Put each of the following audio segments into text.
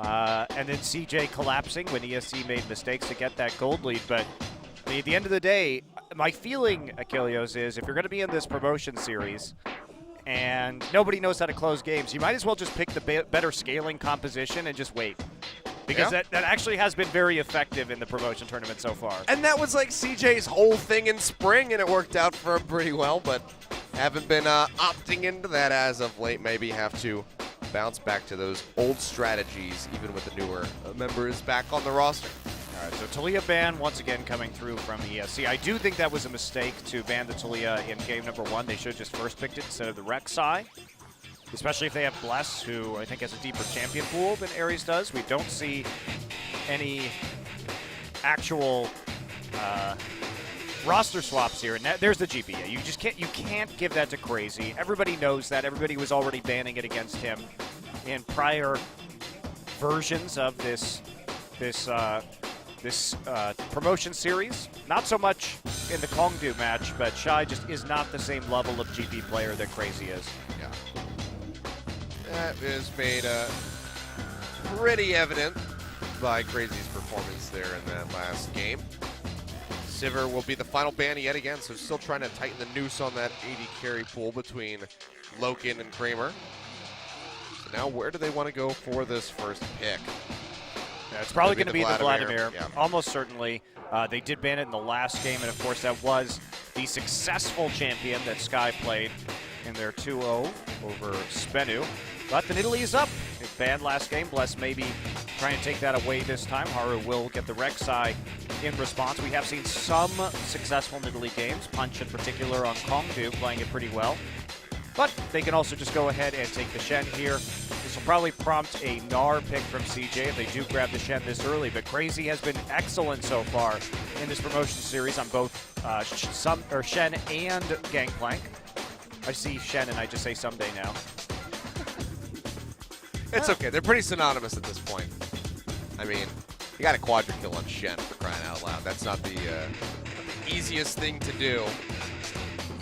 And then CJ collapsing when ESC made mistakes to get that gold lead. But at the end of the day, my feeling, Achilleos, is if you're going to be in this promotion series and nobody knows how to close games, you might as well just pick the better scaling composition and just wait. Because that actually has been very effective in the promotion tournament so far. And that was like CJ's whole thing in spring, and it worked out for him pretty well, but haven't been opting into that as of late. Maybe have to bounce back to those old strategies, even with the newer members back on the roster. All right, so Taliyah ban once again coming through from ESC. I do think that was a mistake to ban the Taliyah in game number 1. They should have just first picked it instead of the Rek'Sai. Especially if they have Bless, who I think has a deeper champion pool than Ares does. We don't see any actual roster swaps here. And there's the GPA. You can't give that to Crazy. Everybody knows that. Everybody was already banning it against him in prior versions of this promotion series. Not so much in the Kongdu match, but Shy just is not the same level of GP player that Crazy is. Yeah. That is made pretty evident by Crazy's performance there in that last game. Sivir will be the final ban yet again, so still trying to tighten the noose on that AD carry pool between Loken and Kramer. So now where do they want to go for this first pick? Yeah, it's probably going to be the Vladimir, yeah. Almost certainly. They did ban it in the last game, and of course that was the successful champion that Sky played in their 2-0 over Spenu. But the Nidalee is up. It banned last game. Bless maybe trying to take that away this time. Haru will get the Rek'Sai in response. We have seen some successful Nidalee games, Punch in particular on Kongdu playing it pretty well. But they can also just go ahead and take the Shen here. This will probably prompt a Gnar pick from CJ if they do grab the Shen this early. But Crazy has been excellent so far in this promotion series on both Shen and Gangplank. I see Shen and I just say someday now. It's okay. They're pretty synonymous at this point. I mean, you got a quadra kill on Shen for crying out loud. That's not the easiest thing to do.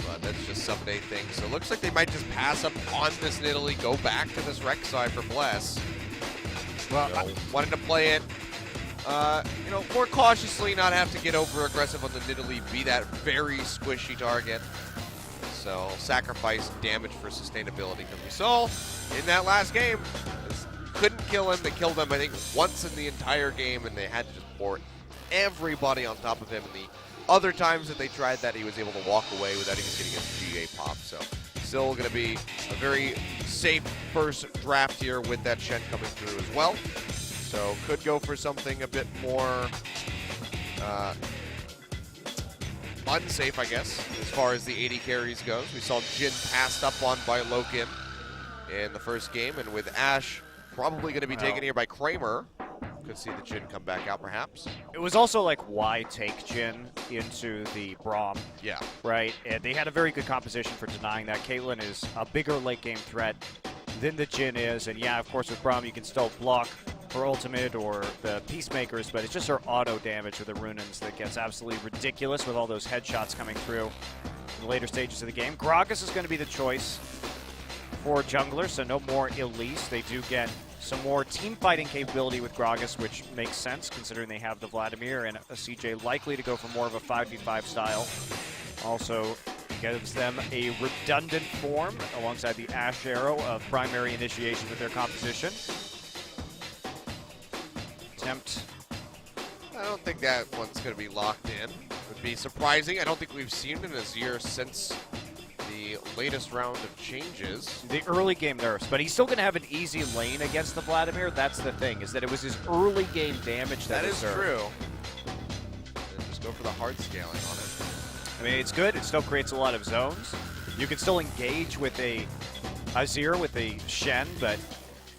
But that's just someday thing. So it looks like they might just pass up on this Nidalee, go back to this Rek'Sai for Bless. Well, I wanted to play it, more cautiously, not have to get over aggressive on the Nidalee, be that very squishy target. So sacrifice damage for sustainability, because we saw in that last game, couldn't kill him. They killed him, I think, once in the entire game, and they had to just pour everybody on top of him. And the other times that they tried that, he was able to walk away without even getting a GA pop. So still going to be a very safe first draft here with that Shen coming through as well. So could go for something a bit more unsafe, I guess, as far as the 80 carries goes. We saw Jhin passed up on by Loken in the first game, and with Ashe probably going to be taken here by Kramer. Could see the Jhin come back out, perhaps. It was also like, why take Jhin into the Braum? Yeah. Right? And they had a very good composition for denying that. Caitlyn is a bigger late-game threat than the Jhin is. And yeah, of course, with Braum, you can still block her ultimate or the Peacemakers, but it's just her auto damage with the Runins that gets absolutely ridiculous with all those headshots coming through in the later stages of the game. Gragas is going to be the choice for jungler, so no more Elise. They do get some more team fighting capability with Gragas, which makes sense considering they have the Vladimir and a CJ likely to go for more of a 5v5 style. Also gives them a redundant form alongside the Ashe Arrow of primary initiation with their composition. Attempt. I don't think that one's going to be locked in. Would be surprising. I don't think we've seen an Azir since the latest round of changes. The early game nerfs, but he's still going to have an easy lane against the Vladimir. That's the thing, is that it was his early game damage that is nerfed. true. And just go for the hard scaling on it. I mean, it's good. It still creates a lot of zones. You can still engage with a Azir, with a Shen, but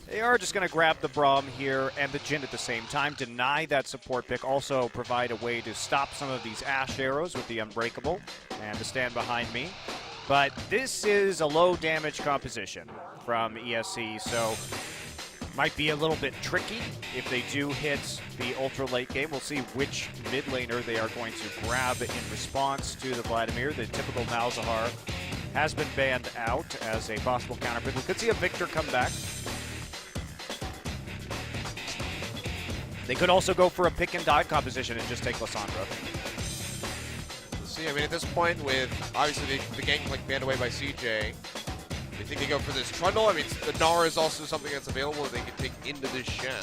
they are just going to grab the Braum here and the Jhin at the same time, deny that support pick, also provide a way to stop some of these Ashe arrows with the Unbreakable and to stand behind me. But this is a low damage composition from ESC, so might be a little bit tricky if they do hit the ultra late game. We'll see which mid laner they are going to grab in response to the Vladimir. The typical Malzahar has been banned out as a possible counterpick. We could see a Victor come back. They could also go for a pick and dive composition and just take Lysandra. See, I mean, at this point, with obviously the gangplank banned away by CJ, do you think they go for this Trundle? I mean, the Gnar is also something that's available that they can take into this Shen.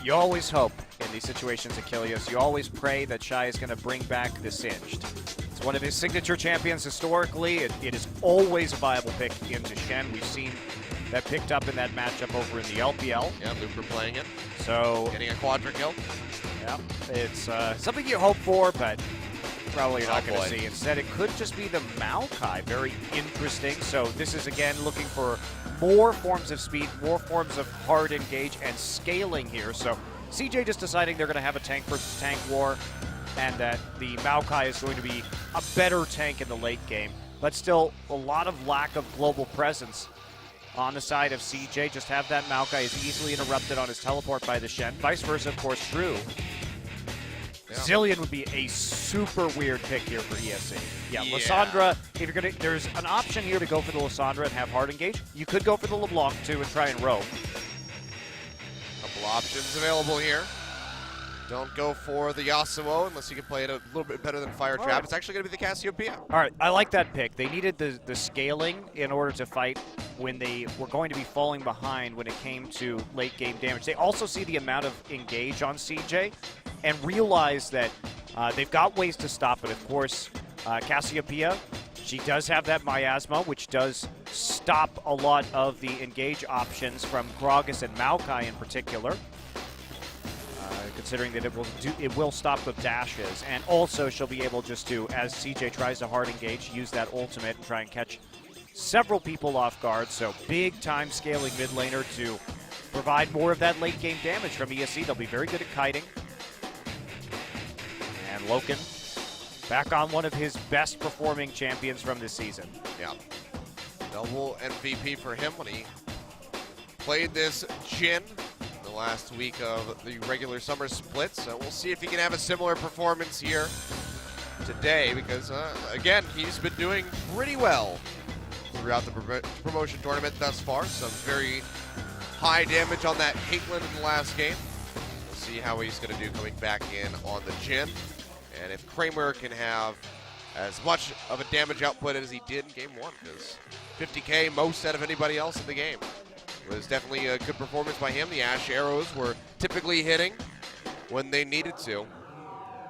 You always hope in these situations, Achilles. You always pray that Shy is going to bring back the Singed. It's one of his signature champions historically. It is always a viable pick into Shen. We've seen that picked up in that matchup over in the LPL. Yeah, Looper playing it. So getting a quadra kill. Yeah, it's something you hope for, but probably you're not going to see. Instead, it could just be the Maokai. Very interesting. So this is, again, looking for more forms of speed, more forms of hard engage, and scaling here. So CJ just deciding they're going to have a tank versus tank war, and that the Maokai is going to be a better tank in the late game. But still, a lot of lack of global presence on the side of CJ. Just have that Maokai is easily interrupted on his teleport by the Shen. Vice versa, of course, true. Yeah. Zilean would be a super weird pick here for ESC. Yeah, Lysandra, if you're gonna, there's an option here to go for the Lysandra and have hard engage. You could go for the LeBlanc too and try and roam. Couple options available here. Don't go for the Yasuo unless you can play it a little bit better than Fire Trap. It's actually going to be the Cassiopeia. All right, I like that pick. They needed the scaling in order to fight when they were going to be falling behind when it came to late game damage. They also see the amount of engage on CJ and realize that they've got ways to stop it. Of course, Cassiopeia, she does have that Miasma, which does stop a lot of the engage options from Gragas and Maokai in particular. Considering that it will stop with dashes, and also she'll be able just to, as CJ tries to hard engage, use that ultimate and try and catch several people off guard. So big time scaling mid laner to provide more of that late game damage from ESC. They'll be very good at kiting. And Loken back on one of his best performing champions from this season. Yeah, double MVP for him when he played this Jhin last week of the regular summer split, so we'll see if he can have a similar performance here today, because again, he's been doing pretty well throughout the promotion tournament thus far. Some very high damage on that Caitlyn in the last game. We'll see how he's going to do coming back in on the Jhin, and if Kramer can have as much of a damage output as he did in game 1, because 50k most out of anybody else in the game. It was definitely a good performance by him. The Ash arrows were typically hitting when they needed to.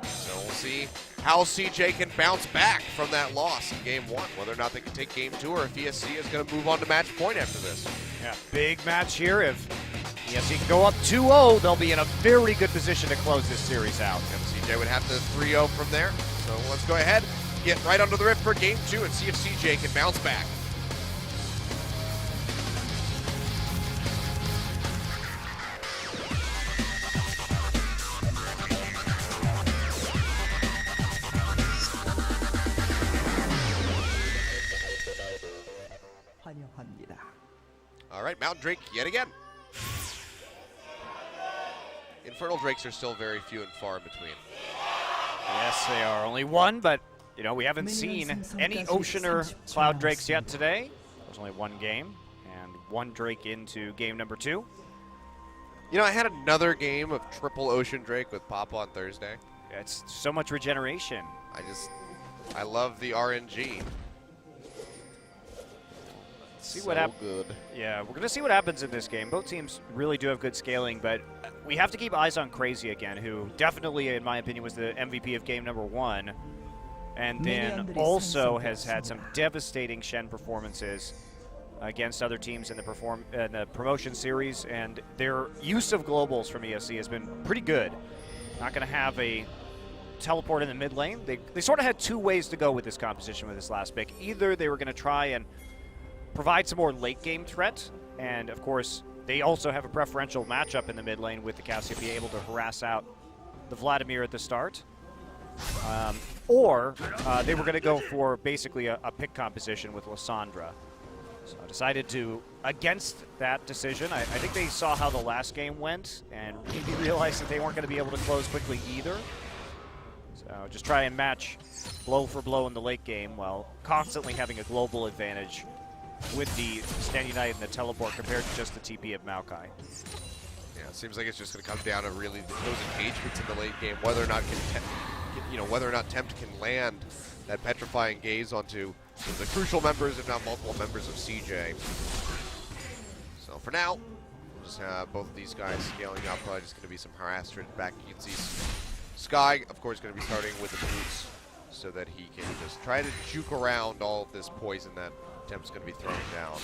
So we'll see how CJ can bounce back from that loss in game 1, whether or not they can take game 2 or if ESC is going to move on to match point after this. Yeah, big match here. If ESC can go up 2-0, they'll be in a very good position to close this series out. And CJ would have to 3-0 from there. So let's go ahead, get right under the rift for game 2 and see if CJ can bounce back. All right, Mountain Drake yet again. Infernal Drakes are still very few and far in between. Yes, they are. Only one, but you know, we haven't seen any Oceaner Cloud Drakes yet today. There's only one game, and one Drake into game number 2. You know, I had another game of triple Ocean Drake with Papa on Thursday. Yeah, it's so much regeneration. I love the RNG. See what happens. Yeah, we're going to see what happens in this game. Both teams really do have good scaling, but we have to keep eyes on Crazy again, who definitely, in my opinion, was the MVP of game number 1. And then also has had some devastating Shen performances against other teams in the promotion series, and their use of globals from ESC has been pretty good. Not going to have a teleport in the mid lane. They sort of had two ways to go with this composition with this last pick. Either they were going to try and provide some more late game threat, and of course they also have a preferential matchup in the mid lane with the Cassiopeia able to harass out the Vladimir at the start, or they were going to go for basically a pick composition with Lysandra. So I decided to against that decision. I think they saw how the last game went and maybe realized that they weren't going to be able to close quickly either. So just try and match blow for blow in the late game while constantly having a global advantage with the Stand United and the teleport compared to just the TP of Maokai. Yeah, it seems like it's just going to come down to really those engagements in the late game, whether or not Tempt can land that petrifying gaze onto the crucial members, if not multiple members of CJ. So for now, we'll just have both of these guys scaling up. Probably just going to be some harassment back. You can see Sky, of course, going to be starting with the boots so that he can just try to juke around all of this poison that Tempt's going to be throwing down.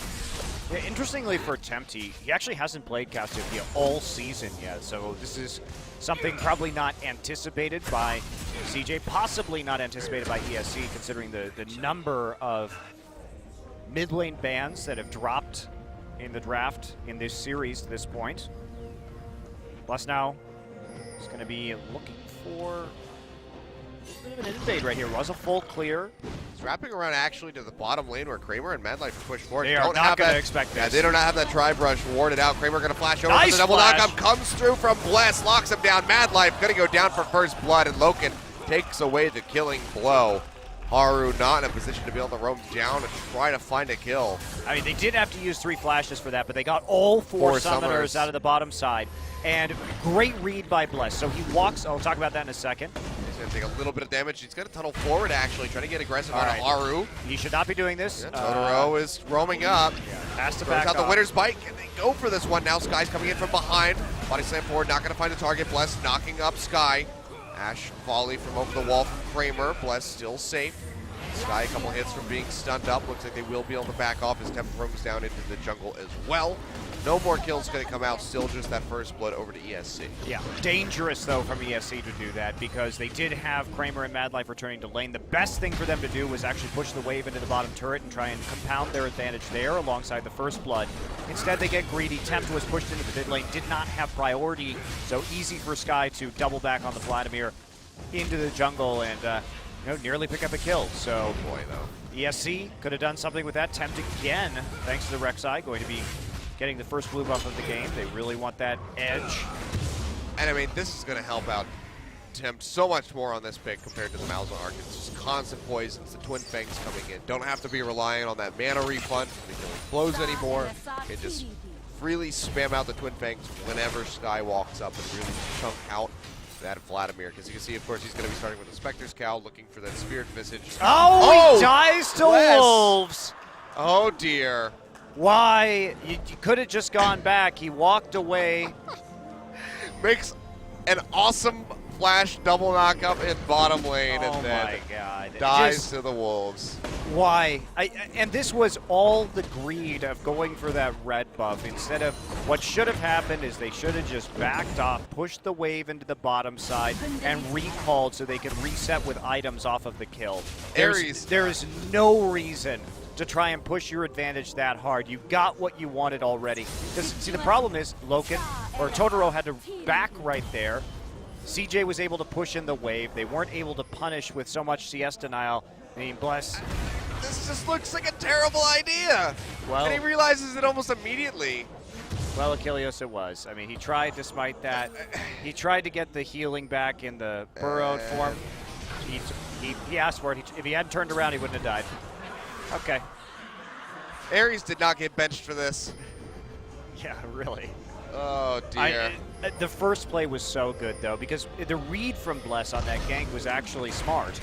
Yeah, interestingly for Tempt, he actually hasn't played Cassiopeia all season yet, so this is something probably not anticipated by CJ, possibly not anticipated by ESC, considering the number of mid lane bans that have dropped in the draft in this series to this point. Plus now, he's going to be looking for a bit of an invade right here. Was a full clear. He's wrapping around actually to the bottom lane where Kramer and Madlife push forward. They are not going to expect this. Yeah, they do not have that tri-brush warded out. Kramer going to flash over. Nice The double flash. knockup comes through from Bless, locks him down. Madlife going to go down for first blood, and Loken takes away the killing blow. Haru not in a position to be able to roam down and try to find a kill. I mean, they did have to use 3 flashes for that, but they got all 4 summoners out of the bottom side. And great read by Bless. So he walks, I'll talk about that in a second. He's going to take a little bit of damage. He's going to tunnel forward, actually, trying to get aggressive on Haru. He should not be doing this. Yeah, Totoro is roaming up. Has to Throws back out the off. winner's bike, and they go for this one. Now Sky's coming in from behind. Body slam forward, not going to find a target. Bless knocking up Sky. Ash volley from over the wall from Kramer. Bless still safe. Sky a couple hits from being stunned up. Looks like they will be able to back off as Temp roams down into the jungle as well. No more kills going to come out. Still just that first blood over to ESC. Yeah, dangerous though from ESC to do that because they did have Kramer and Madlife returning to lane. The best thing for them to do was actually push the wave into the bottom turret and try and compound their advantage there alongside the first blood. Instead, they get greedy. Tempt was pushed into the mid lane, did not have priority, so easy for Sky to double back on the Vladimir into the jungle and nearly pick up a kill. So Boy, though. ESC could have done something with that. Tempt again, thanks to the Rek'Sai, going to be getting the first blue buff of the game. They really want that edge. And I mean, this is going to help out Tempt so much more on this pick compared to the Malzahn arc. It's just constant poisons, the Twin Fangs coming in. Don't have to be relying on that mana refund for the killing blows anymore. You can just freely spam out the Twin Fangs whenever Sky walks up and really chunk out that Vladimir. Because you can see, of course, he's going to be starting with the Spectre's Cowl, looking for that Spirit Visage. Oh, he dies to Wes. wolves. Oh, dear. Why? You could have just gone back. He walked away. Makes an awesome flash double knockup in bottom lane Oh and then my God. dies Just to the wolves. why? And this was all the greed of going for that red buff. Instead of what should have happened is they should have just backed off, pushed the wave into the bottom side, and recalled so they could reset with items off of the kill. Ares. There is no reason to try and push your advantage that hard. You got what you wanted already. Because, see, the problem is Totoro had to back right there. CJ was able to push in the wave. They weren't able to punish with so much CS denial. I mean, Bless. This just looks like a terrible idea. Well, And he realizes it almost immediately. well, Achilles it was. I mean, he tried despite that. He tried to get the healing back in the burrowed form. He asked for it. If he hadn't turned around, he wouldn't have died. Okay. Ares did not get benched for this. Yeah, really. Oh, dear. The first play was so good, though, because the read from Bless on that gank was actually smart.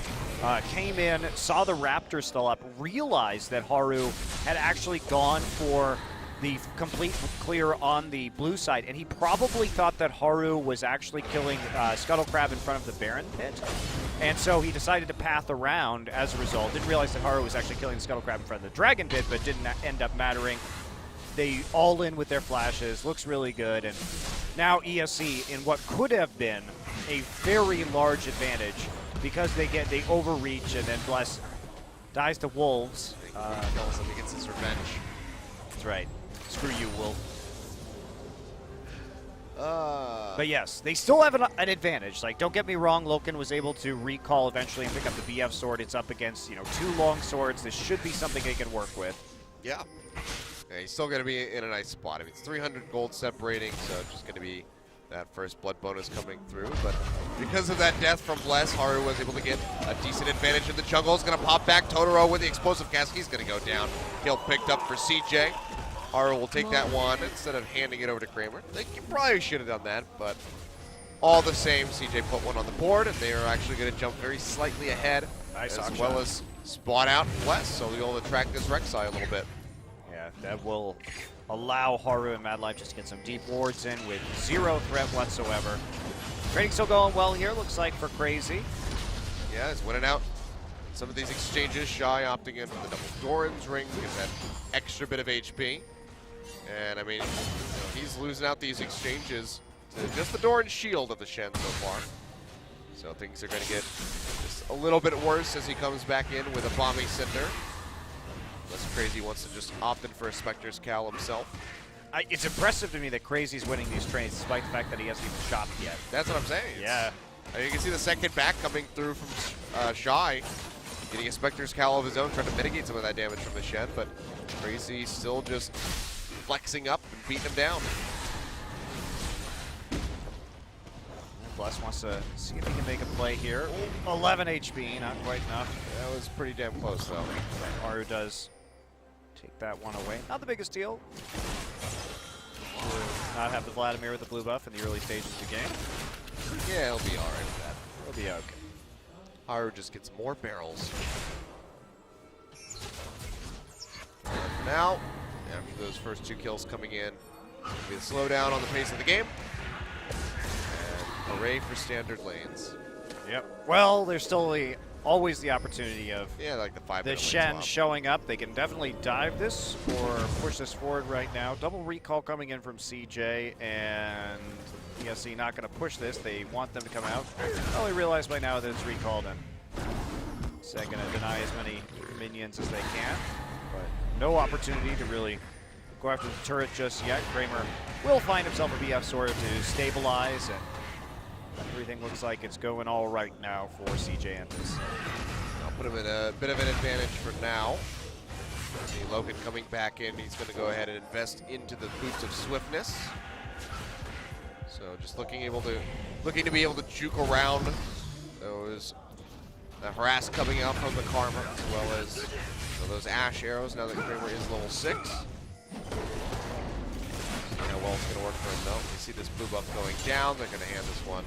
Came in, saw the Raptor still up, realized that Haru had actually gone for the complete clear on the blue side, and he probably thought that Haru was actually killing Scuttle Crab in front of the Baron pit. And so he decided to path around as a result. Didn't realize that Haru was actually killing the Scuttle Crab in front of the Dragon pit, but didn't end up mattering. They all in with their flashes, looks really good, and now ESC in what could have been a very large advantage because they overreach and then Bless dies to wolves. He gets his revenge. That's right. Screw you, Wolf. But yes, they still have an advantage. Like, don't get me wrong, Loken was able to recall eventually and pick up the BF sword. It's up against, 2 long swords. This should be something they can work with. Yeah. He's still going to be in a nice spot. I mean, it's 300 gold separating, so it's just going to be that first blood bonus coming through. But because of that death from Bless, Haru was able to get a decent advantage in the jungle. He's going to pop back. Totoro with the explosive cast. He's going to go down. Kill picked up for CJ. Haru will take that one instead of handing it over to Kramer. They probably should have done that, but all the same, CJ put one on the board, and they are actually going to jump very slightly ahead, Nice as shot. well as spot out Bless, so they'll attract this Rek'Sai a little bit. Yeah, that will allow Haru and Mad Life just to get some deep wards in with zero threat whatsoever. Trading still going well here, looks like, for Crazy. Yeah, he's winning out some of these exchanges. Shy opting in for the double Doran's ring to get that extra bit of HP. And I mean, you know, he's losing out these exchanges to just the Doran's shield of the Shen so far. So things are going to get just a little bit worse as he comes back in with a Bombing Cinder. Unless Crazy wants to just opt in for a Spectre's Cal himself. It's impressive to me that Crazy's winning these trades despite the fact that he hasn't even shopped yet. That's what I'm saying. Yeah. I mean, you can see the second back coming through from Shy, getting a Spectre's Cowl of his own, trying to mitigate some of that damage from the Shen, but Crazy still just flexing up and beating him down. Bless wants to see if he can make a play here. 11 HP, not quite enough. That was pretty damn close, though. Haru does take that one away. Not the biggest deal. Not have the Vladimir with the blue buff in the early stages of the game. Yeah, he'll be all right with that. He'll be okay. Haru just gets more barrels. And for now, after those first 2 kills coming in, it'll be a slowdown on the pace of the game. And hooray for standard lanes. Yep. Well, there's still always the opportunity of Yeah, like the 5-minute the lane Shen swap. showing up. They can definitely dive this or push this forward right now. Double recall coming in from CJ, and ESC not going to push this. They want them to come out. Probably realize by now that it's recalled, and so they're going to deny as many minions as they can. But no opportunity to really go after the turret just yet. Kramer will find himself a BF sword to stabilize, and everything looks like it's going all right now for CJ Entus. I'll put him in a bit of an advantage for now. See Logan coming back in. He's going to go ahead and invest into the boots of swiftness. So just looking to be able to juke around those harass coming out from the Karma, as well as those Ash arrows. Now that Kramer is level 6. How well it's going to work for him though. You see this blue buff going down. They're going to hand this one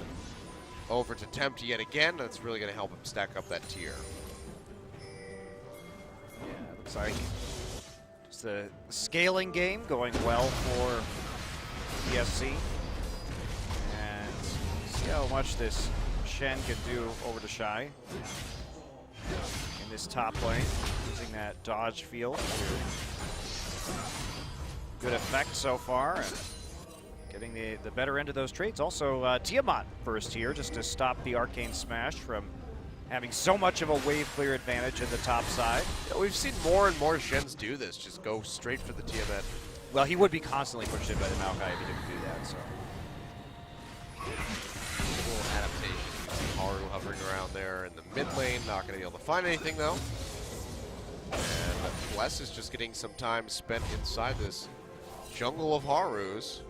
over to Tempt yet again. That's really going to help him stack up that tier. Yeah, it looks like just the scaling game going well for ESC. And see how much this Shen can do over to Shy in this top lane, using that dodge field. Good effect so far, and getting the better end of those trades. Also, Tiamat first here, just to stop the Arcane Smash from having so much of a wave clear advantage at the top side. Yeah, we've seen more and more Shens do this, just go straight for the Tiamat. Well, he would be constantly pushed in by the Maokai if he didn't do that, so. Cool adaptation. You see Haru hovering around there in the mid lane, not going to be able to find anything though. And Bless is just getting some time spent inside this jungle of Harus.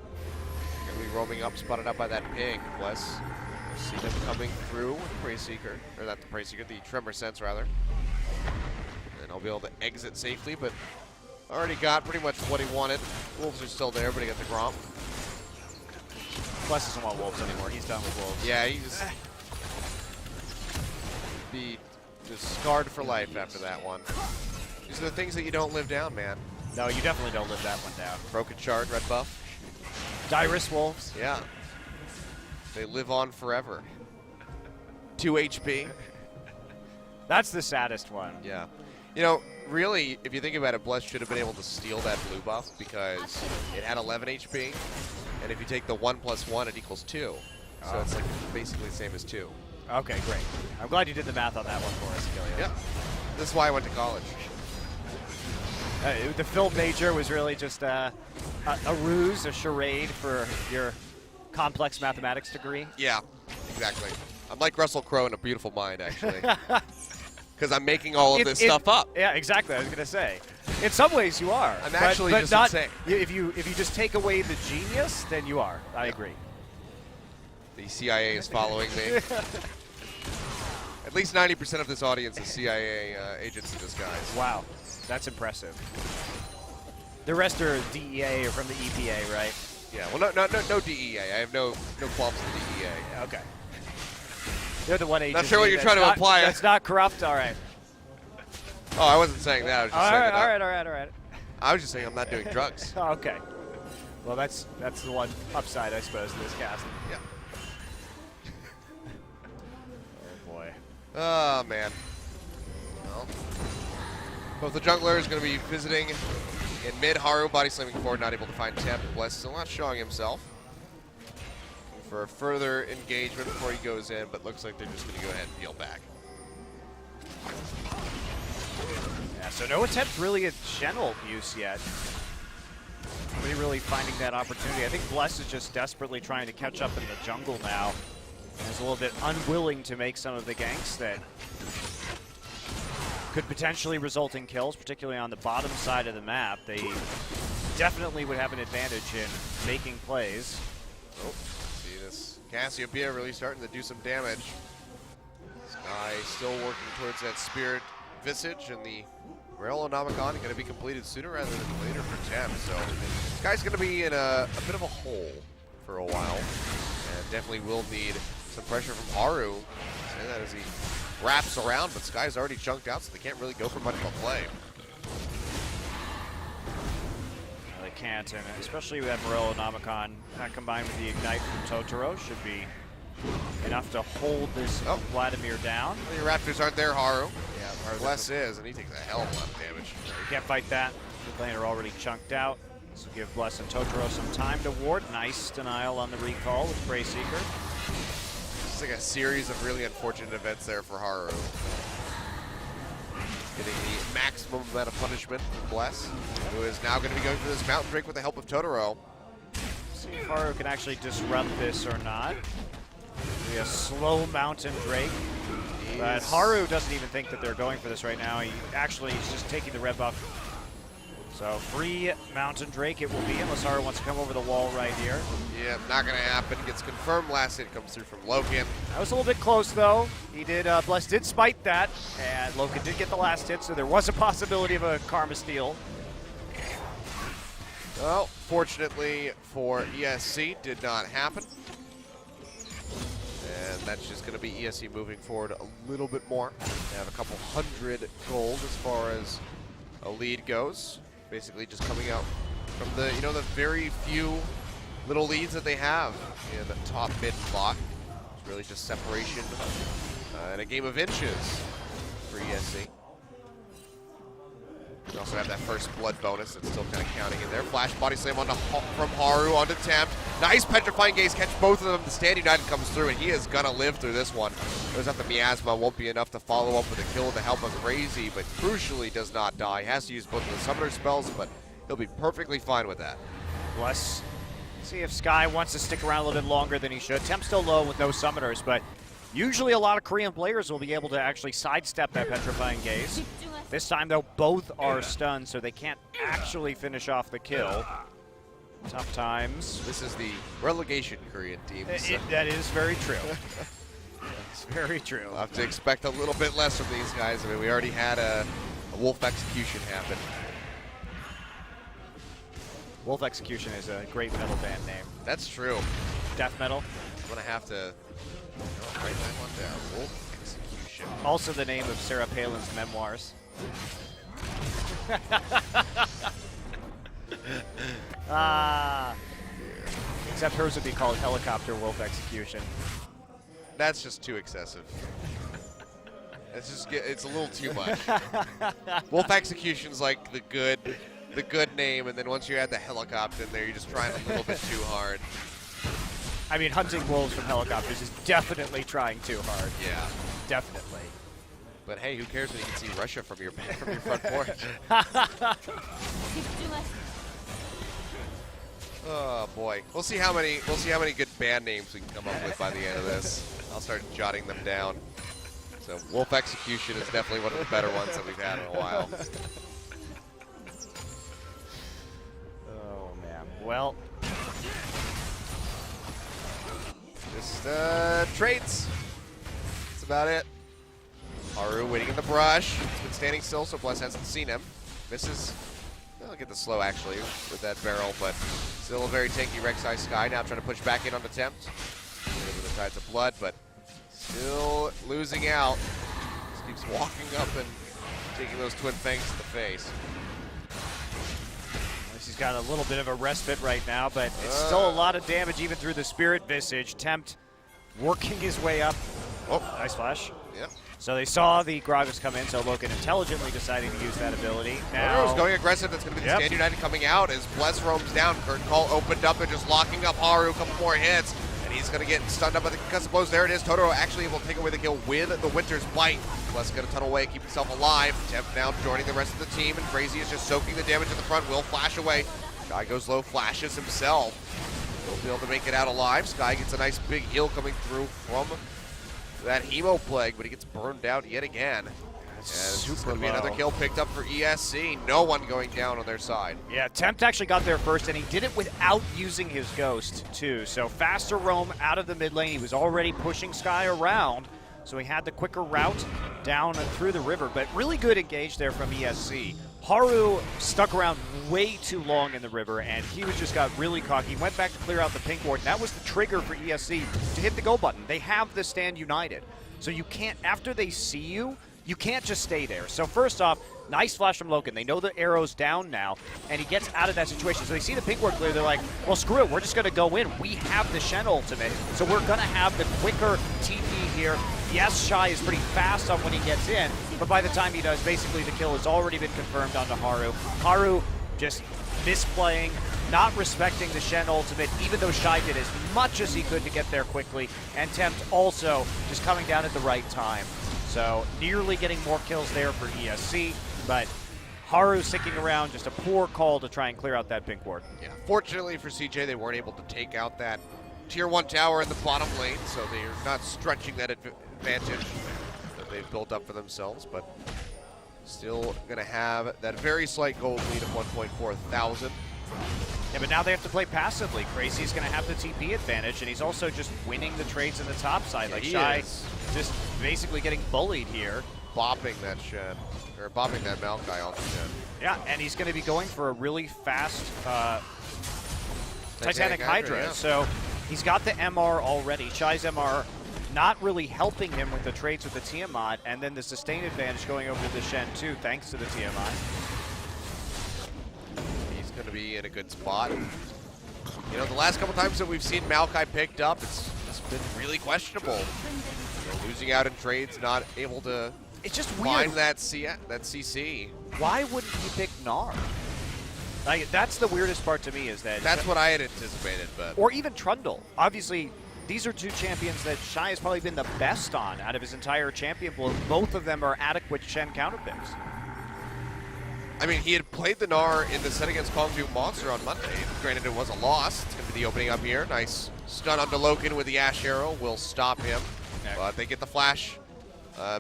Gonna be roaming up, spotted up by that ping. Bless, see them coming through with Prey Seeker, or not the Prey Seeker, the Tremor Sense rather. And I'll be able to exit safely, but already got pretty much what he wanted. Wolves are still there, but he got the Gromp. Plus doesn't want Wolves anymore. He's done with Wolves. Yeah, he's be just scarred for life after that one. These are the things that you don't live down, man. No, you definitely don't live that one down. Broken Shard, red buff. Dirus Wolves. Yeah. They live on forever. 2 HP. That's the saddest one. Yeah. You know, really, if you think about it, Bless should have been able to steal that blue buff because it had 11 HP. And if you take the 1+1, it equals 2. So it's like basically the same as 2. Okay, great. I'm glad you did the math on that one for us, Gillian. Yep. This is why I went to college. The film major was really just a ruse, a charade for your complex mathematics degree. Yeah, exactly. I'm like Russell Crowe in A Beautiful Mind, actually. Because I'm making all of this stuff up. Yeah, exactly. I was going to say. In some ways, you are. I'm actually but just not, insane. If you just take away the genius, then you are. I agree. The CIA is following me. At least 90% of this audience is CIA agents in disguise. Wow, that's impressive. The rest are DEA or from the EPA, right? Yeah, well, no DEA. I have no qualms with the DEA. Okay. They're the one agency. Not sure what you're trying to imply. That's not corrupt. All right. Oh, I wasn't saying that. I was just saying that. All right. I was just saying I'm not doing drugs. Oh, okay. Well, that's the one upside, I suppose, to this cast. Yeah. Oh boy. Oh man. Well, both the jungler is going to be visiting in mid. Haru body slamming forward, not able to find Temp. Bless still not showing himself. Looking for a further engagement before he goes in, but looks like they're just going to go ahead and peel back. Yeah, so no attempt really at Shen use yet. Nobody really finding that opportunity. I think Bless is just desperately trying to catch up in the jungle now. And is a little bit unwilling to make some of the ganks that could potentially result in kills, particularly on the bottom side of the map. They definitely would have an advantage in making plays. Oh, see this Cassiopeia really starting to do some damage. Sky still working towards that Spirit Visage, and the Rellonomicon going to be completed sooner rather than later for Temp. So Sky's going to be in a bit of a hole for a while, and definitely will need some pressure from Haru. Say that as he wraps around, but Sky's already chunked out, so they can't really go for much of a play. They can't, and especially with that Rellonomicon, that combined with the Ignite from Totoro should be enough to hold this Vladimir down. Well, your Raptors aren't there, Haru. Yeah, Bless is, and he takes a hell of a lot of damage. You can't fight that. The lane are already chunked out. So give Bless and Totoro some time to ward. Nice denial on the recall with Prey Seeker. It's like a series of really unfortunate events there for Haru. Getting the maximum amount of punishment from Bless, who is now going to be going for this Mountain Drake with the help of Totoro. See if Haru can actually disrupt this or not. Be a slow Mountain Drake. But Haru doesn't even think that they're going for this right now. He actually is just taking the red buff. So free Mountain Drake it will be, unless Haru wants to come over the wall right here. Yeah, not going to happen. Gets confirmed. Last hit comes through from Loken. That was a little bit close, though. He did, Bless did spite that, and Loken did get the last hit, so there was a possibility of a Karma steal. Well, fortunately for ESC, did not happen. And that's just going to be ESC moving forward a little bit more. They have a couple hundred gold as far as a lead goes. Basically just coming out from the, the very few little leads that they have in the top mid block. It's really just separation in a game of inches for ESC. We also have that first blood bonus that's still kind of counting in there. Flash body slam from Haru onto Temp. Nice petrifying gaze, catch both of them. The Stand United comes through, and he is gonna live through this one. Goes up the miasma, won't be enough to follow up with a kill with the help of Crazy, but crucially does not die. He has to use both of the summoner spells, but he'll be perfectly fine with that. Bless. See if Sky wants to stick around a little bit longer than he should. Temp's still low with no summoners, but usually a lot of Korean players will be able to actually sidestep that petrifying gaze. This time, though, both are stunned, so they can't actually finish off the kill. Tough times. This is the relegation Korean team. That is very true. It's very true. We'll have to expect a little bit less from these guys. I mean, we already had a Wolf Execution happen. Wolf Execution is a great metal band name. That's true. Death metal. I'm going to have to write that one down. Wolf Execution. Also the name of Sarah Palin's memoirs. Except hers would be called Helicopter Wolf Execution. That's just too excessive. It's a little too much. Wolf Execution's like the good name, and then once you add the helicopter in there, you're just trying a little bit too hard. I mean, hunting wolves from helicopters is definitely trying too hard. Yeah, definitely. But hey, who cares when you can see Russia from your front porch? Oh boy, we'll see how many good band names we can come up with by the end of this. I'll start jotting them down. So Wolf Execution is definitely one of the better ones that we've had in a while. Oh man, well, just traits. That's about it. Haru waiting in the brush. He's been standing still, so Bless hasn't seen him. Misses. Oh, I'll get the slow actually with that barrel, but still a very tanky Rek'Sai Sky now trying to push back in on the attempt. With the Tides of Blood, but still losing out. Just keeps walking up and taking those Twin Fangs to the face. He's got a little bit of a respite right now, but it's still a lot of damage even through the Spirit Visage. Tempt working his way up. Oh, nice flash. Yep. So they saw the Gragas come in, so Loken intelligently deciding to use that ability. Now Haru's going aggressive. That's going to be the Stand United coming out as Bless roams down. Curtain Call opened up and just locking up Haru. A couple more hits, and he's going to get stunned up by the concussive blows. There it is. Totoro actually able to take away the kill with the Winter's Bite. Bless going to tunnel away, keep himself alive. Temp now joining the rest of the team, and Crazy is just soaking the damage at the front. Will flash away. Sky goes low, flashes himself. He'll be able to make it out alive. Sky gets a nice big heal coming through from that Hemo Plague, but he gets burned out yet again. It's going to be another kill picked up for ESC. No one going down on their side. Yeah, Tempt actually got there first, and he did it without using his Ghost, too. So faster roam out of the mid lane. He was already pushing Sky around, so he had the quicker route down and through the river. But really good engage there from ESC. Haru stuck around way too long in the river, and he just got really cocky. He went back to clear out the pink ward, and that was the trigger for ESC to hit the go button. They have the Stand United. So you can't, after they see you, you can't just stay there. So first off, nice flash from Loken. They know the arrow's down now, and he gets out of that situation. So they see the pink ward clear, they're like, well, screw it, we're just gonna go in. We have the Shen ultimate, so we're gonna have the quicker TP here. Yes, Shy is pretty fast on when he gets in, but by the time he does, basically the kill has already been confirmed onto Haru. Haru just misplaying, not respecting the Shen ultimate, even though Shy did as much as he could to get there quickly, and Tempt also just coming down at the right time. So nearly getting more kills there for ESC, but Haru sticking around, just a poor call to try and clear out that pink ward. Yeah, fortunately for CJ, they weren't able to take out that Tier 1 tower in the bottom lane, so they're not stretching that advantage that they've built up for themselves, but still going to have that very slight gold lead of 1.4 thousand. Yeah, but now they have to play passively. Crazy's going to have the TP advantage, and he's also just winning the trades in the top side. Yeah, like he Shy is. just basically getting bullied here. Bopping that Shen, or bopping that Maokai on the Shen. Yeah, and he's going to be going for a really fast Titanic Hydra. Yeah. So he's got the MR already. Shy's MR not really helping him with the trades with the Tiamat, and then the sustain advantage going over to the Shen too, thanks to the Tiamat. He's going to be in a good spot. You know, the last couple times that we've seen Maokai picked up, it's been really questionable. You know, losing out in trades, not able to It's just find weird. that CC. Why wouldn't he pick Gnar? Like, that's the weirdest part to me, is that... That's what I had anticipated, but... Or even Trundle. Obviously, these are two champions that Shy has probably been the best on out of his entire champion pool. Both of them are adequate Shen counterpicks. I mean, he had played the Gnar in the set against Kongju Monster on Monday. Granted, it was a loss. It's going to be the opening up here. Nice stun onto Loken with the Ash Arrow. Will stop him. But they get the flash.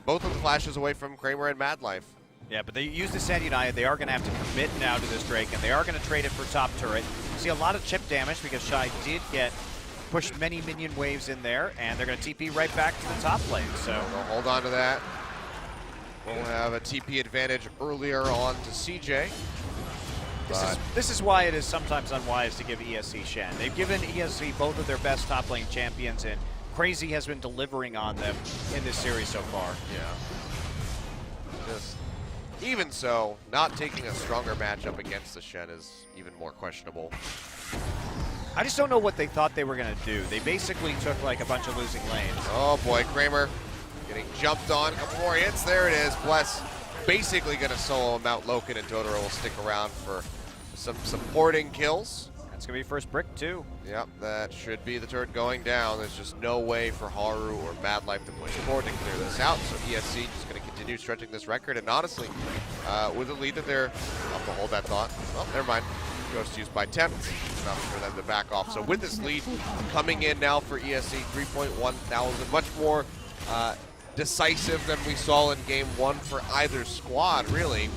Both of the flashes away from Kramer and Madlife. Yeah, but they use the Sand United. They are going to have to commit now to this Drake, and they are going to trade it for top turret. See a lot of chip damage because Shy did get pushed many minion waves in there, and they're going to TP right back to the top lane. So We'll hold on to that. We'll have a TP advantage earlier on to CJ. this is why it is sometimes unwise to give ESC Shen. They've given ESC both of their best top lane champions, and Crazy has been delivering on them in this series so far. Yeah. Just, even so, not taking a stronger matchup against the Shen is even more questionable. I just don't know what they thought they were going to do. They basically took like a bunch of losing lanes. Oh boy, Kramer getting jumped on. A couple more hits. There it is. Bless basically going to solo him out. Loken and Totoro will stick around for some supporting kills. That's going to be first brick too. Yep, that should be the turret going down. There's just no way for Haru or Madlife to push forward and clear this out. So ESC just going to continue stretching this record. And honestly, with the lead that they're... I'll have to hold that thought. Oh, never mind. Ghost used by Tempt. Enough for them to back off. So with this lead coming in now for ESC, 3.1 thousand. Much more decisive than we saw in game one for either squad, really.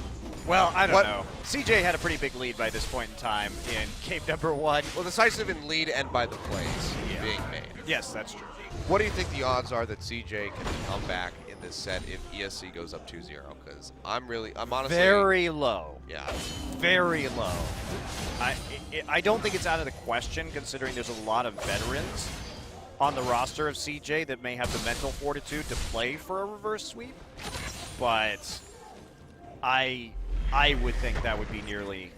Well, I don't know. CJ had a pretty big lead by this point in time in game number one. Well, decisive in lead and by the plays being made. Yes, that's true. What do you think the odds are that CJ can come back in in this set if ESC goes up 2-0, because I'm honestly very low. Yeah, very low. I don't think it's out of the question, considering there's a lot of veterans on the roster of CJ that may have the mental fortitude to play for a reverse sweep, but I would think that would be nearly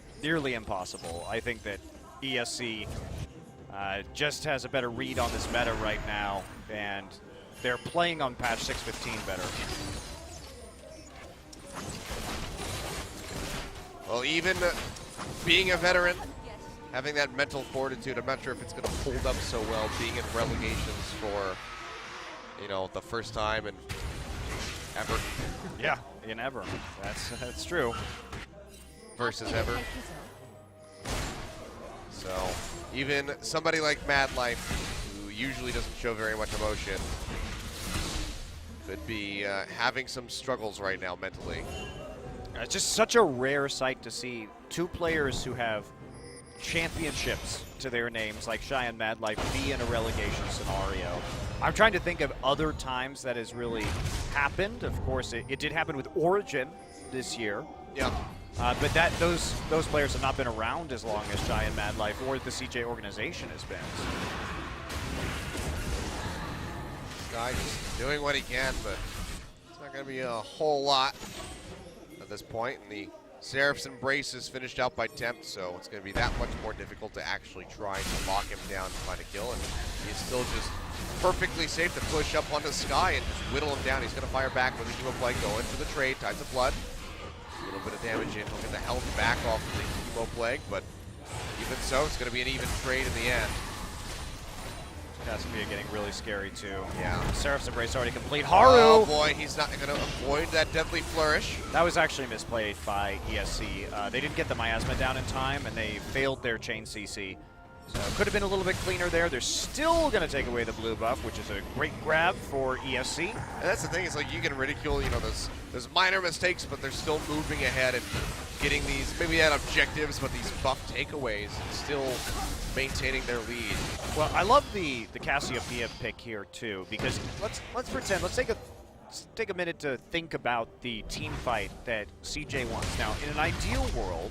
impossible. I think that ESC just has a better read on this meta right now, and they're playing on patch 6.15 better. Well, even being a veteran, having that mental fortitude, I'm not sure if it's going to hold up so well being in relegations for, the first time in ever. Yeah, in ever. That's true. Versus ever. So, even somebody like Mad Life, who usually doesn't show very much emotion, could be having some struggles right now mentally. It's just such a rare sight to see two players who have championships to their names, like Shy and Mad Life, be in a relegation scenario. I'm trying to think of other times that has really happened. Of course, it did happen with Origin this year. Yeah. But those players have not been around as long as Shy and Mad Life or the CJ organization has been. Guy just doing what he can, but it's not going to be a whole lot at this point. And the Seraph's Embrace is finished out by Tempt, so it's going to be that much more difficult to actually try to lock him down and find a kill. And he's still just perfectly safe to push up onto Sky and just whittle him down. He's going to fire back with a Chemo Plague, go in for the trade, Tides of Blood. A little bit of damage in, he'll get the health back off of the Chemo Plague, but even so, it's going to be an even trade in the end. Cassiopeia getting really scary too. Yeah. Seraph's Embrace already complete. Haru! Oh boy, he's not going to avoid that Deadly Flourish. That was actually misplayed by ESC. They didn't get the miasma down in time, and they failed their chain CC. So it could have been a little bit cleaner there. They're still going to take away the blue buff, which is a great grab for ESC. And that's the thing, is like you can ridicule, those minor mistakes, but they're still moving ahead and getting these, maybe they had objectives, but these buff takeaways and still maintaining their lead. Well, I love the Cassiopeia pick here too, because let's pretend, let's take a minute to think about the team fight that CJ wants. Now, in an ideal world,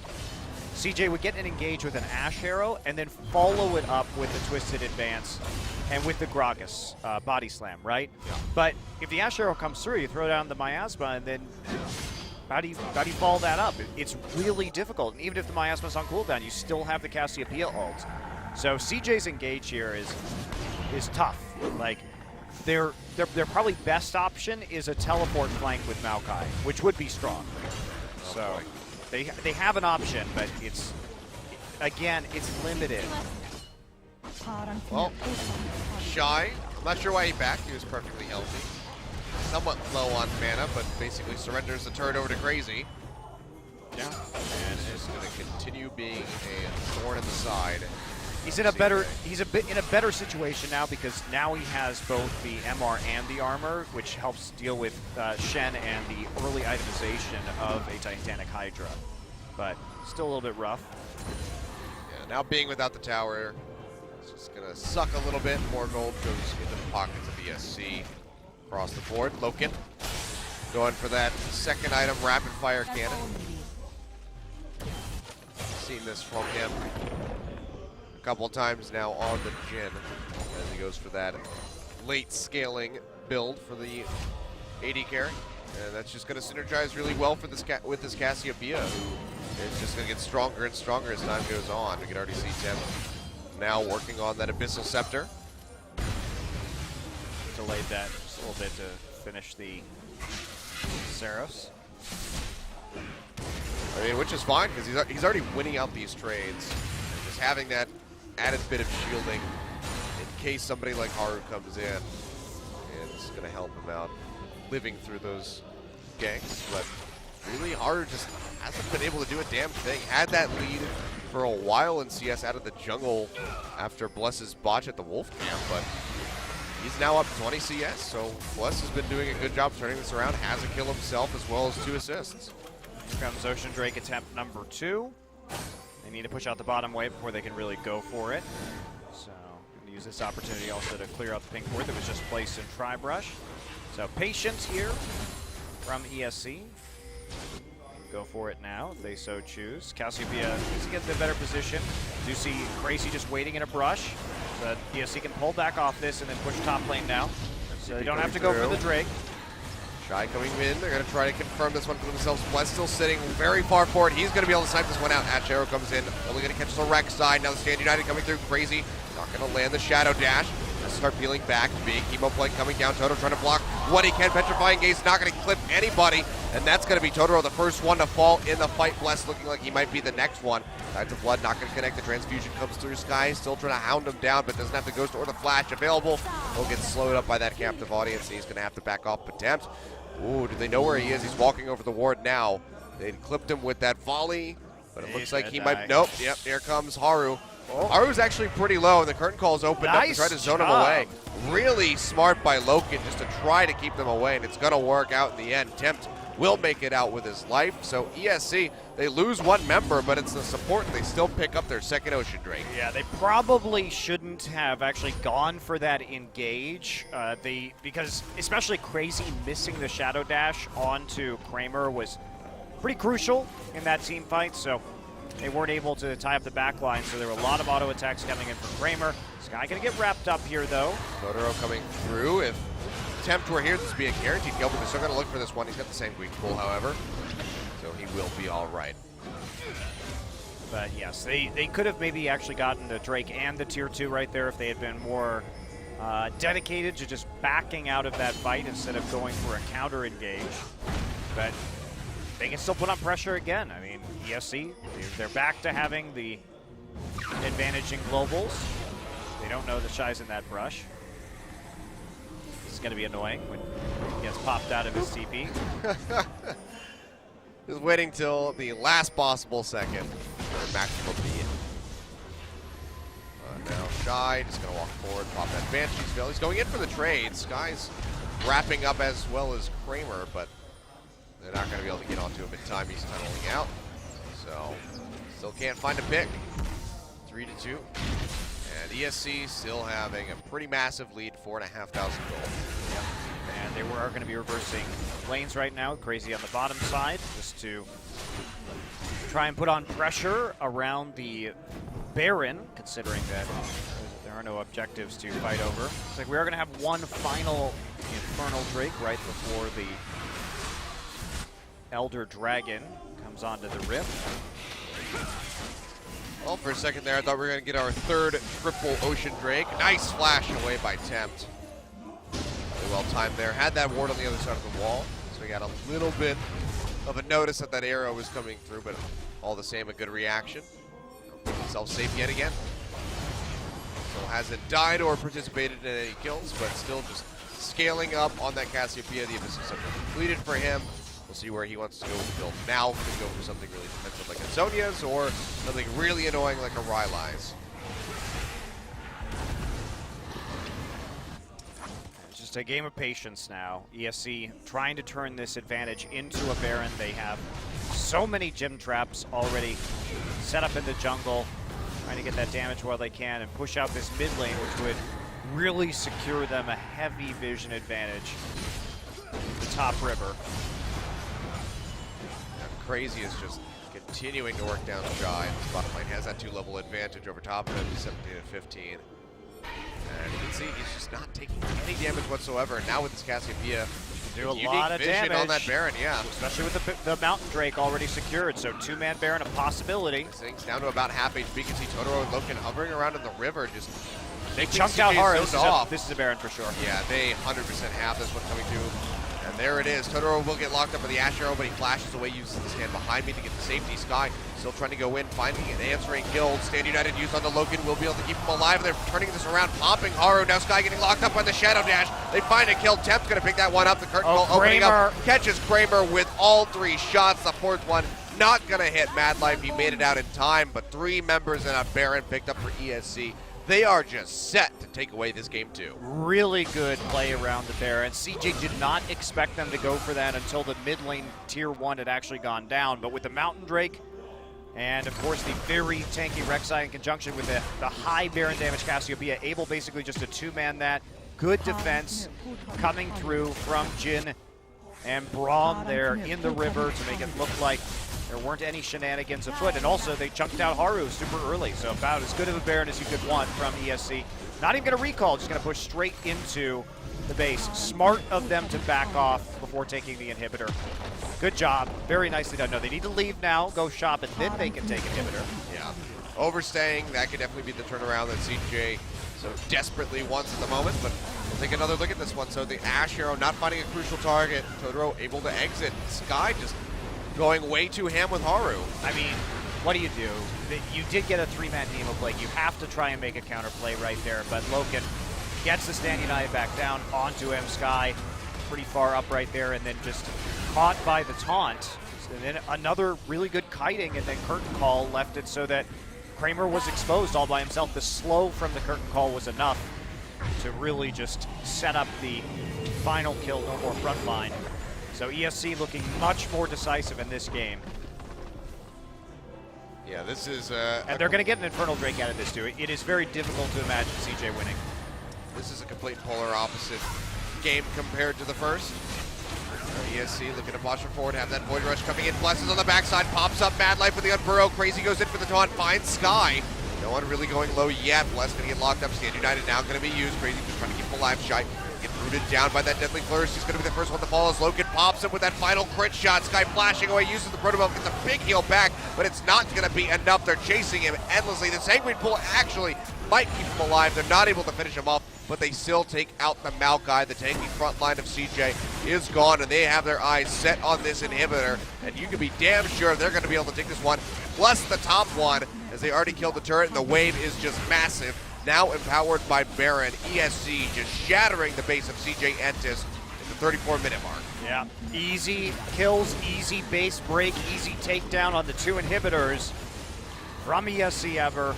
CJ would get an engage with an Ash Arrow and then follow it up with the Twisted Advance and with the Gragas Body Slam, right? Yeah. But if the Ash Arrow comes through, you throw down the Miasma, and then how do you follow that up? It's really difficult. And even if the Miasma's on cooldown, you still have the Cassiopeia ult. So CJ's engage here is tough. Like, their probably best option is a teleport flank with Maokai, which would be strong. Oh, so. boy. They have an option, but it's limited. Well, Shy, I'm not sure why he backed. He was perfectly healthy. Somewhat low on mana, but basically surrenders the turret over to Crazy. Yeah. And is going to continue being a thorn in the side. He's in a better situation now, because now he has both the MR and the armor, which helps deal with Shen and the early itemization of a Titanic Hydra. But still a little bit rough. Yeah, now being without the tower, it's just going to suck a little bit. More gold goes into the pockets of ESC across the board. Loken going for that second item, rapid fire cannon. Seen this from him a couple times now on the Jhin as he goes for that late scaling build for the AD carry. And that's just going to synergize really well for this with this Cassiopeia, who is just going to get stronger and stronger as time goes on. We can already see Tim now working on that Abyssal Scepter. Delayed that just a little bit to finish the Seraphs. I mean, which is fine, because he's already winning out these trades. And just having that added bit of shielding in case somebody like Haru comes in, it's going to help him out living through those ganks. But really, Haru just hasn't been able to do a damn thing. Had that lead for a while in CS out of the jungle after Bless's botch at the Wolf camp, but he's now up 20 CS, so Bless has been doing a good job turning this around. Has a kill himself as well as 2 assists. Here comes Ocean Drake attempt number 2. They need to push out the bottom wave before they can really go for it. So, I'm going to use this opportunity also to clear out the pink board that was just placed in Tri-Brush. So patience here from ESC. Go for it now if they so choose. Cassiopeia needs to get in a better position. Do see Crazy just waiting in a brush. So ESC can pull back off this and then push top lane now. So they don't have to go for the Drake. Shy coming in. They're going to try to confirm this one for themselves. Bless still sitting very far forward. He's going to be able to snipe this one out. Ash Arrow comes in. Only going to catch the Rex side. Now the Stand United coming through. Crazy. Not going to land the Shadow Dash. Let's start peeling back. Big Emo play coming down. Toto trying to block what he can. Petrifying Gaze not going to clip anybody. And that's going to be Totoro, the first one to fall in the fight. Bless looking like he might be the next one. Tides of Blood not going to connect. The transfusion comes through Sky. Still trying to hound him down, but doesn't have the Ghost or the Flash available. He'll get slowed up by that captive audience, and he's going to have to back off attempt. Ooh, do they know where he is? He's walking over the ward now. They clipped him with that volley, but it looks like he might. Nope, yep, here comes Haru. Haru's actually pretty low, and the curtain call's opened up to try to zone him away. Really smart by Loken just to try to keep them away, and it's going to work out in the end. Tempt will make it out with his life. So ESC, they lose one member, but it's the support, and they still pick up their second Ocean Drake. Yeah, they probably shouldn't have actually gone for that engage. Because especially Crazy missing the Shadow Dash onto Kramer was pretty crucial in that team fight. So they weren't able to tie up the back line, so there were a lot of auto attacks coming in from Kramer. Sky gonna get wrapped up here though. Totoro coming through. If Tempt were here, this would be a guaranteed kill, but they're still gonna look for this one. He's got the same weak pull, however, so he will be all right. But yes, they could have maybe actually gotten the Drake and the tier 2 right there if they had been more dedicated to just backing out of that fight instead of going for a counter engage. But they can still put on pressure again. I mean, ESC, they're back to having the advantage in globals. They don't know the Shy's in that brush. This is going to be annoying when he gets popped out of his TP. Just waiting till the last possible second for maximum beat. Now Shy just going to walk forward, pop that Banshee's Veil. He's going in for the trade. Sky's wrapping up as well as Kramer, but they're not going to be able to get onto him in time. He's tunneling out. So, still can't find a pick. 3-2. And ESC still having a pretty massive lead, 4,500 gold. Yep. And they are going to be reversing lanes right now. Crazy on the bottom side, just to try and put on pressure around the Baron, considering that there are no objectives to fight over. Looks like we are going to have one final Infernal Drake right before the Elder Dragon comes onto the Rift. Well, for a second there, I thought we were going to get our third triple Ocean Drake. Nice flash away by Tempt. Really well timed there. Had that ward on the other side of the wall, so we got a little bit of a notice that that arrow was coming through, but all the same, a good reaction. Himself safe yet again. Still hasn't died or participated in any kills, but still just scaling up on that Cassiopeia. The Abyss is completed for him. We'll see where he wants to go with the build now. Could go for something really defensive like a Zonia's or something really annoying like a Rylai's. It's just a game of patience now. ESC trying to turn this advantage into a Baron. They have so many gem traps already set up in the jungle, trying to get that damage while they can and push out this mid lane, which would really secure them a heavy vision advantage in the top river. Crazy is just continuing to work down Shy. This bottom lane has that 2-level advantage over top of him, 17 to 15. And you can see he's just not taking any damage whatsoever. And now with this Cassiopeia, do a lot of damage on that Baron, yeah. Especially with the Mountain Drake already secured. So 2-man Baron a possibility. This thing's down to about half HP. You can see Totoro and Loken hovering around in the river. Just they chunked out Haru. This is a Baron for sure. Yeah, they 100% have this one coming through. And there it is. Totoro will get locked up by the Ash Arrow, but he flashes away, uses the stand behind me to get the safety. Sky still trying to go in, finding an answering guild. Stand United used on the Loken will be able to keep him alive. They're turning this around, popping Haru. Now Sky getting locked up by the Shadow Dash. They find a kill. Temp's going to pick that one up. The curtain call opening up. Catches Kramer with all 3 shots. The 4th one not going to hit Mad Life. He made it out in time, but 3 members and a Baron picked up for ESC. They are just set to take away this game too. Really good play around the Baron. CJ did not expect them to go for that until the mid lane tier 1 had actually gone down. But with the Mountain Drake and of course the very tanky Rek'Sai in conjunction with the high Baron damage Cassiopeia, able basically just to 2-man that Good defense coming through from Jin and Braum there in the river to make it look like there weren't any shenanigans afoot. And also, they chunked out Haru super early, so about as good of a Baron as you could want from ESC. Not even going to recall, just going to push straight into the base. Smart of them to back off before taking the inhibitor. Good job. Very nicely done. No, they need to leave now, go shop, and then they can take inhibitor. Yeah. Overstaying, that could definitely be the turnaround that CJ so desperately wants at the moment, but we'll take another look at this one. So the Ash Hero not finding a crucial target. Totoro able to exit. Sky just going way too ham with Haru. I mean, what do? You did get a three-man team of Blake. You have to try and make a counterplay right there, but Loken gets the Stand United back down onto him. Sky pretty far up right there, and then just caught by the taunt. And then another really good kiting, and then curtain call left it so that Kramer was exposed all by himself. The slow from the curtain call was enough to really just set up the final kill, no more front line. So ESC looking much more decisive in this game. Yeah, this is and they're going to get an Infernal Drake out of this too. It is very difficult to imagine CJ winning. This is a complete polar opposite game compared to the first. ESC looking to posture forward, have that Void Rush coming in, blesses on the backside, pops up Mad Life with the Unburrow. Crazy goes in for the taunt, finds Sky. No one really going low yet. Bless gonna get locked up. Stand United now gonna be used. Crazy just trying to keep him alive. Shy get rooted down by that Deadly Flourish. He's gonna be the first one to fall as Loken pops him with that final crit shot. Sky flashing away, uses the Protobelt, gets a big heal back, but it's not gonna be enough. They're chasing him endlessly. The Sanguine Pool actually might keep him alive. They're not able to finish him off, but they still take out the Maokai. The tanky front line of CJ is gone, and they have their eyes set on this inhibitor, and you can be damn sure they're going to be able to take this one, plus the top one, as they already killed the turret, and the wave is just massive. Now empowered by Baron, ESC just shattering the base of CJ Entus at the 34-minute mark. Yeah, easy kills, easy base break, easy takedown on the two inhibitors from ESC ever.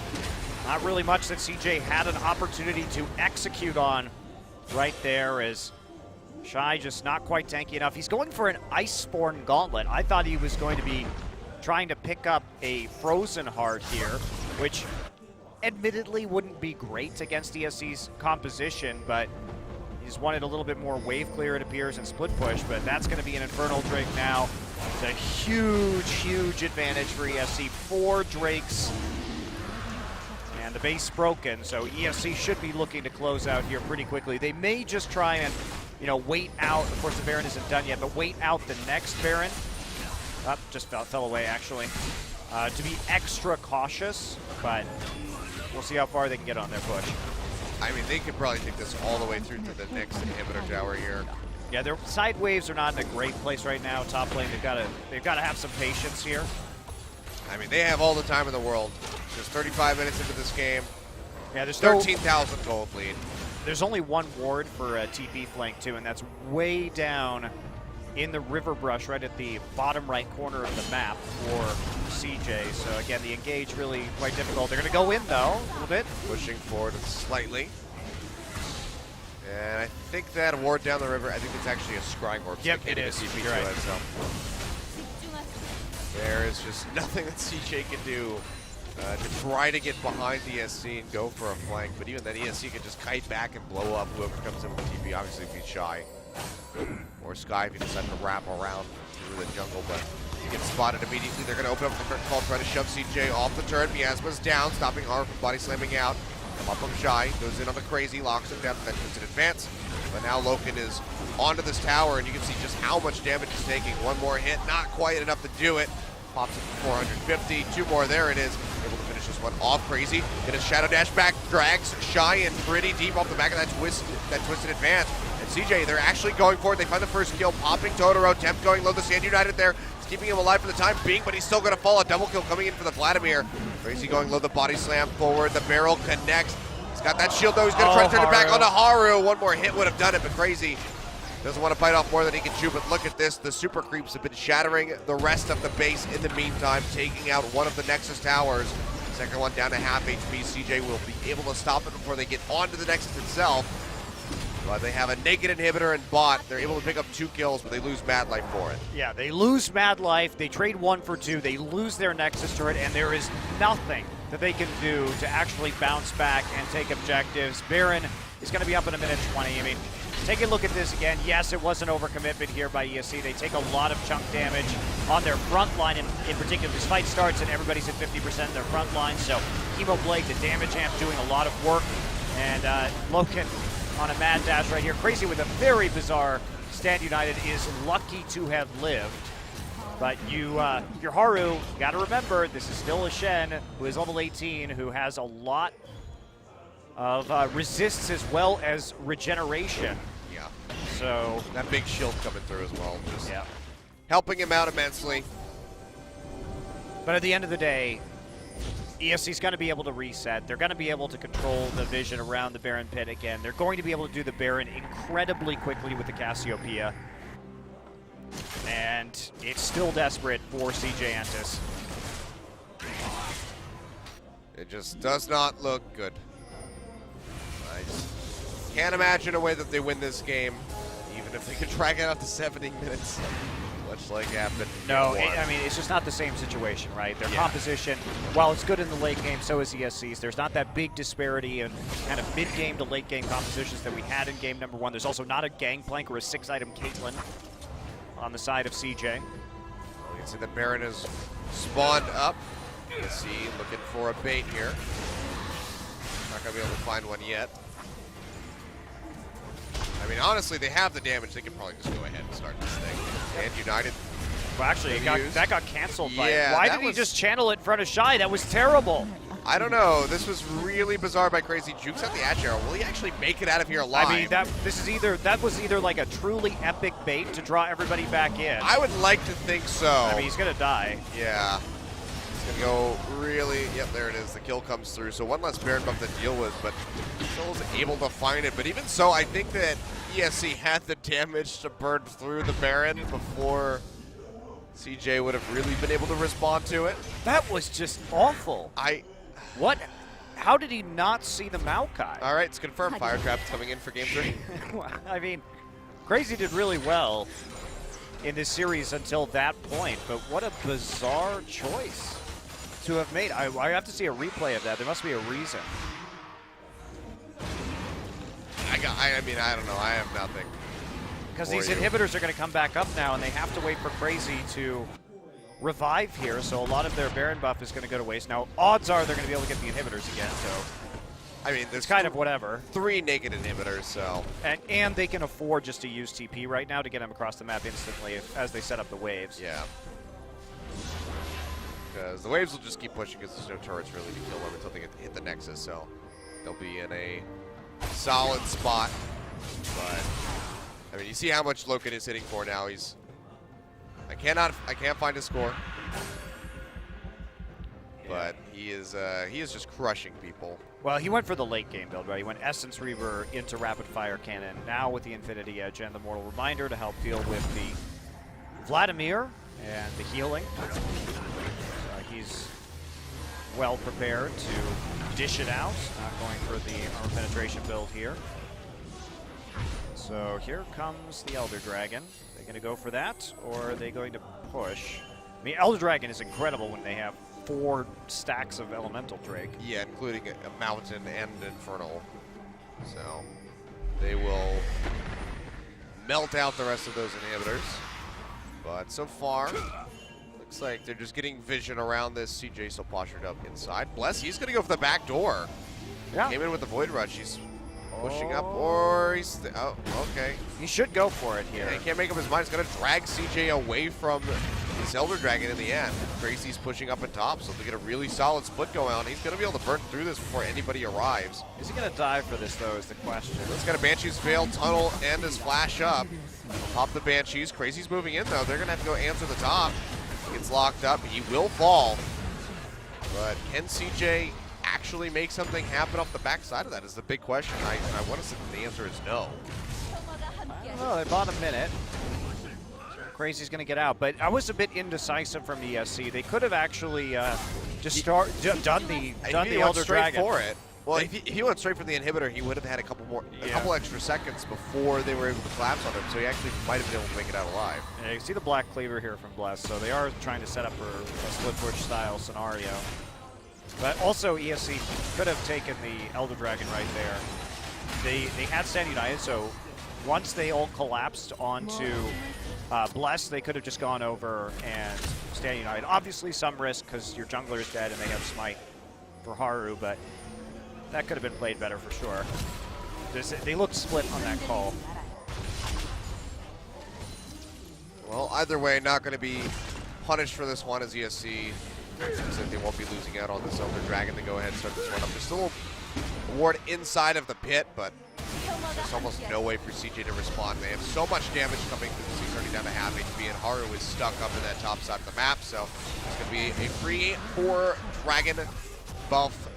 Not really much that CJ had an opportunity to execute on right there, as Shy just not quite tanky enough. He's going for an Iceborne Gauntlet. I thought he was going to be trying to pick up a Frozen Heart here, which admittedly wouldn't be great against ESC's composition, but he just wanted a little bit more wave clear, it appears, and split push, but that's going to be an Infernal Drake now. It's a huge, huge advantage for ESC. 4 Drakes. And the base broken, so ESC should be looking to close out here pretty quickly. They may just try and, wait out. Of course, the Baron isn't done yet, but wait out the next Baron. Just fell away, actually. To be extra cautious, but we'll see how far they can get on their push. I mean, they could probably take this all the way through to the next inhibitor tower here. Yeah, their side waves are not in a great place right now. Top lane, they've got to have some patience here. I mean, they have all the time in the world. Just 35 minutes into this game. Yeah, there's 13,000 gold lead. There's only one ward for a TP flank too, and that's way down in the river brush, right at the bottom right corner of the map for CJ. So again, the engage really quite difficult. They're going to go in though, a little bit. Pushing forward Slightly. And I think that ward down the river, I think it's actually a scrying orb. Yep, it is. You're right. So there is just nothing that CJ can do to try to get behind ESC and go for a flank, but even then ESC can just kite back and blow up whoever comes in with the TP, obviously if he's Shy. Or Sky if he decides to wrap around through the jungle, but he gets spotted immediately. They're going to open up the curtain call, try to shove CJ off the turret. Miasma's down, stopping Haru from body slamming out. Come up from Shy, goes in on the Crazy, locks him down, that puts an advance. But now Loken is onto this tower, and you can see just how much damage he's taking. One more hit, not quite enough to do it. Pops it for 450, 2 more, there it is. Able to finish this one off. Crazy, get a Shadow Dash back, drags Shy in pretty deep off the back of that twisted advance. And CJ, they're actually going for it. They find the first kill, popping Totoro, Temp going low, the Stand United there. It's keeping him alive for the time being, but he's still gonna fall. A double kill coming in for the Vladimir. Crazy going low, the body slam forward, the barrel connects. He's got that shield though, he's gonna try to turn it back onto Haru. One more hit would have done it, but Crazy doesn't want to bite off more than he can chew, but look at this. The super creeps have been shattering the rest of the base in the meantime, taking out one of the Nexus towers. Second one down to half HP. CJ will be able to stop it before they get onto the Nexus itself. But they have a naked inhibitor and bot. They're able to pick up 2 kills, but they lose Mad Life for it. Yeah, they lose Mad Life. They trade 1 for 2. They lose their Nexus turret, and there is nothing that they can do to actually bounce back and take objectives. Baron is going to be up in a minute 20. I mean, take a look at this again. Yes, it was an overcommitment here by ESC. They take a lot of chunk damage on their front line in particular. This fight starts and everybody's at 50% in their front line, so Chemo Blade, the damage amp, doing a lot of work. And Loken on a mad dash right here. Crazy with a very bizarre stand. United is lucky to have lived. But your Haru, you got to remember, this is still a Shen who is level 18, who has a lot of resists as well as regeneration. Yeah. So that big shield coming through as well, just yeah, helping him out immensely. But at the end of the day, ESC's going to be able to reset. They're going to be able to control the vision around the Baron pit again. They're going to be able to do the Baron incredibly quickly with the Cassiopeia. And it's still desperate for CJ Entus. It just does not look good. I just can't imagine a way that they win this game, even if they could drag it out to 70 minutes, much like happened. No, I mean, it's just not the same situation, right? Their composition, while it's good in the late game, so is ESC's. There's not that big disparity in kind of mid-game to late-game compositions that we had in game number 1. There's also not a Gangplank or a 6-item Caitlyn on the side of CJ. Well, you can see the Baron is spawned up. ESC looking for a bait here. Not going to be able to find one yet. I mean, honestly, they have the damage. They can probably just go ahead and start this thing. And United. Well, actually, that got canceled by Yeah, Why did he just channel it in front of Shy? That was terrible. I don't know. This was really bizarre by Crazy. Jukes out the Ash Arrow. Will he actually make it out of here alive? I mean, that was either like a truly epic bait to draw everybody back in. I would like to think so. I mean, he's going to die. Yeah. He's going to go really... Yep, there it is. The kill comes through. So one less Baron buff to deal with, but still is able to find it. But even so, I think that ESC had the damage to burn through the Baron before CJ would have really been able to respond to it. That was just awful. What? How did he not see the Maokai? All right, it's confirmed. Fire Trap's coming in for game 3. I mean, Crazy did really well in this series until that point, but what a bizarre choice to have made. I have to see a replay of that. There must be a reason. I mean, I don't know. I have nothing. Because these inhibitors are going to come back up now, and they have to wait for Crazy to revive here, so a lot of their Baron buff is going to go to waste. Now, odds are they're going to be able to get the inhibitors again, so I mean, there's it's kind of whatever. 3 naked inhibitors, so. And they can afford just to use TP right now to get them across the map instantly as they set up the waves. Yeah. Because the waves will just keep pushing because there's no turrets really to kill them until they hit the Nexus, so they'll be in a solid spot. But, I mean, you see how much Loken is hitting for now. I can't find his score. But he is just crushing people. Well, he went for the late game build, right? He went Essence Reaver into Rapid Fire Cannon, now with the Infinity Edge and the Mortal Reminder to help deal with the Vladimir and the healing. He's well prepared to dish it out, not going for the armor penetration build here. So here comes the Elder Dragon. Are they going to go for that, or are they going to push? I mean, Elder Dragon is incredible when they have 4 stacks of Elemental Drake. Yeah, including a Mountain and Infernal. So they will melt out the rest of those inhibitors. But so far, looks like they're just getting vision around this. CJ still postured up inside. Bless, he's going to go for the back door. Yeah. Came in with the Void Rush. He's pushing up, or he's... oh, okay. He should go for it here. Yeah, he can't make up his mind. He's going to drag CJ away from this Elder Dragon in the end. Crazy's pushing up and top, so they get a really solid split going on. He's going to be able to burn through this before anybody arrives. Is he going to die for this, though, is the question. He's got a Banshee's Veil, Tunnel, and his Flash up. Pop the Banshees. Crazy's moving in, though. They're going to have to go answer the top. Gets locked up. He will fall. But can CJ actually make something happen off the backside of that is the big question. I want to say the answer is no. Well, they bought a minute. Crazy's going to get out, but I was a bit indecisive from ESC. They could have actually just done the Elder Dragon for it. Well, if he went straight for the inhibitor, he would have had a couple extra seconds before they were able to collapse on him. So he actually might have been able to make it out alive. Yeah, you see the Black Cleaver here from Bless, so they are trying to set up for a split push style scenario. But also ESC could have taken the Elder Dragon right there. they had Stand United, so once they all collapsed onto Bless, they could have just gone over and Stand United. Obviously some risk because your jungler is dead and they have Smite for Haru, but that could have been played better for sure. They looked split on that call. Well, either way, not going to be punished for this one as ESC. Seems like they won't be losing out on this Elder Dragon to go ahead and start this one up. There's still a ward inside of the pit, but there's almost no way for CJ to respond. They have so much damage coming through the 630 down to half HP, and Haru is stuck up in that top side of the map, so it's going to be a free for Dragon buff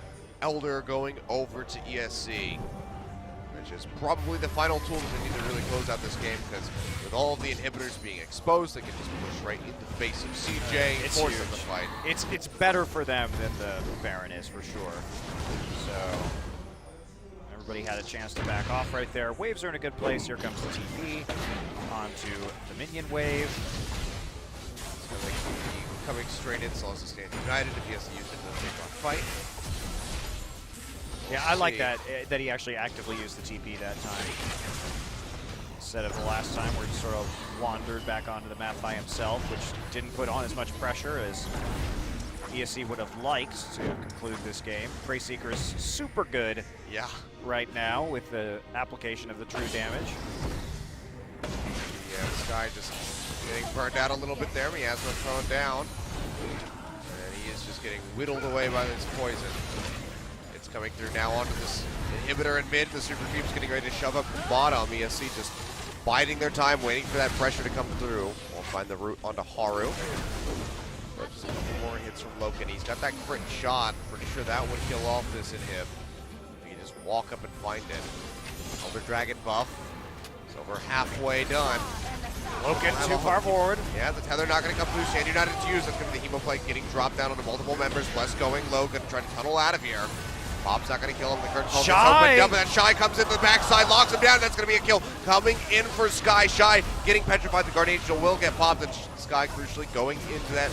Elder going over to ESC, which is probably the final tool that they need to really close out this game, because with all of the inhibitors being exposed, they can just push right into the face of CJ and force them to fight. It's better for them than the Baron is for sure. So everybody had a chance to back off right there. Waves are in a good place. Here comes the TP onto the minion wave. So they can be coming straight in, so as to Stand United if he has to use it in a take-off fight. Yeah, I like that he actually actively used the TP that time, instead of the last time where he sort of wandered back onto the map by himself, which didn't put on as much pressure as ESC would have liked to conclude this game. Prey Seeker is super good right now with the application of the true damage. Yeah, this guy just getting burned out a little bit there. He has one thrown down, and he is just getting whittled away by this poison. Coming through now onto this inhibitor in mid. The Super Creep's getting ready to shove up the bottom. ESC just biding their time, waiting for that pressure to come through. We'll find the route onto Haru. But just a couple more hits from Loken. He's got that crit shot. Pretty sure that would kill off this inhib. If you just walk up and find it. Elder Dragon buff. It's over halfway done. Loken too far forward. Yeah, the tether not going to come through. Stand United to use. That's going to be the Hemoplague getting dropped down onto multiple members. Bless going low. Going to try to tunnel out of here. Bob's not going to kill him. The current call gets opened up, and that Shy comes into the backside, locks him down. That's going to be a kill. Coming in for Sky. Shy getting petrified. The Guardian Angel will get popped, and Sky crucially going into that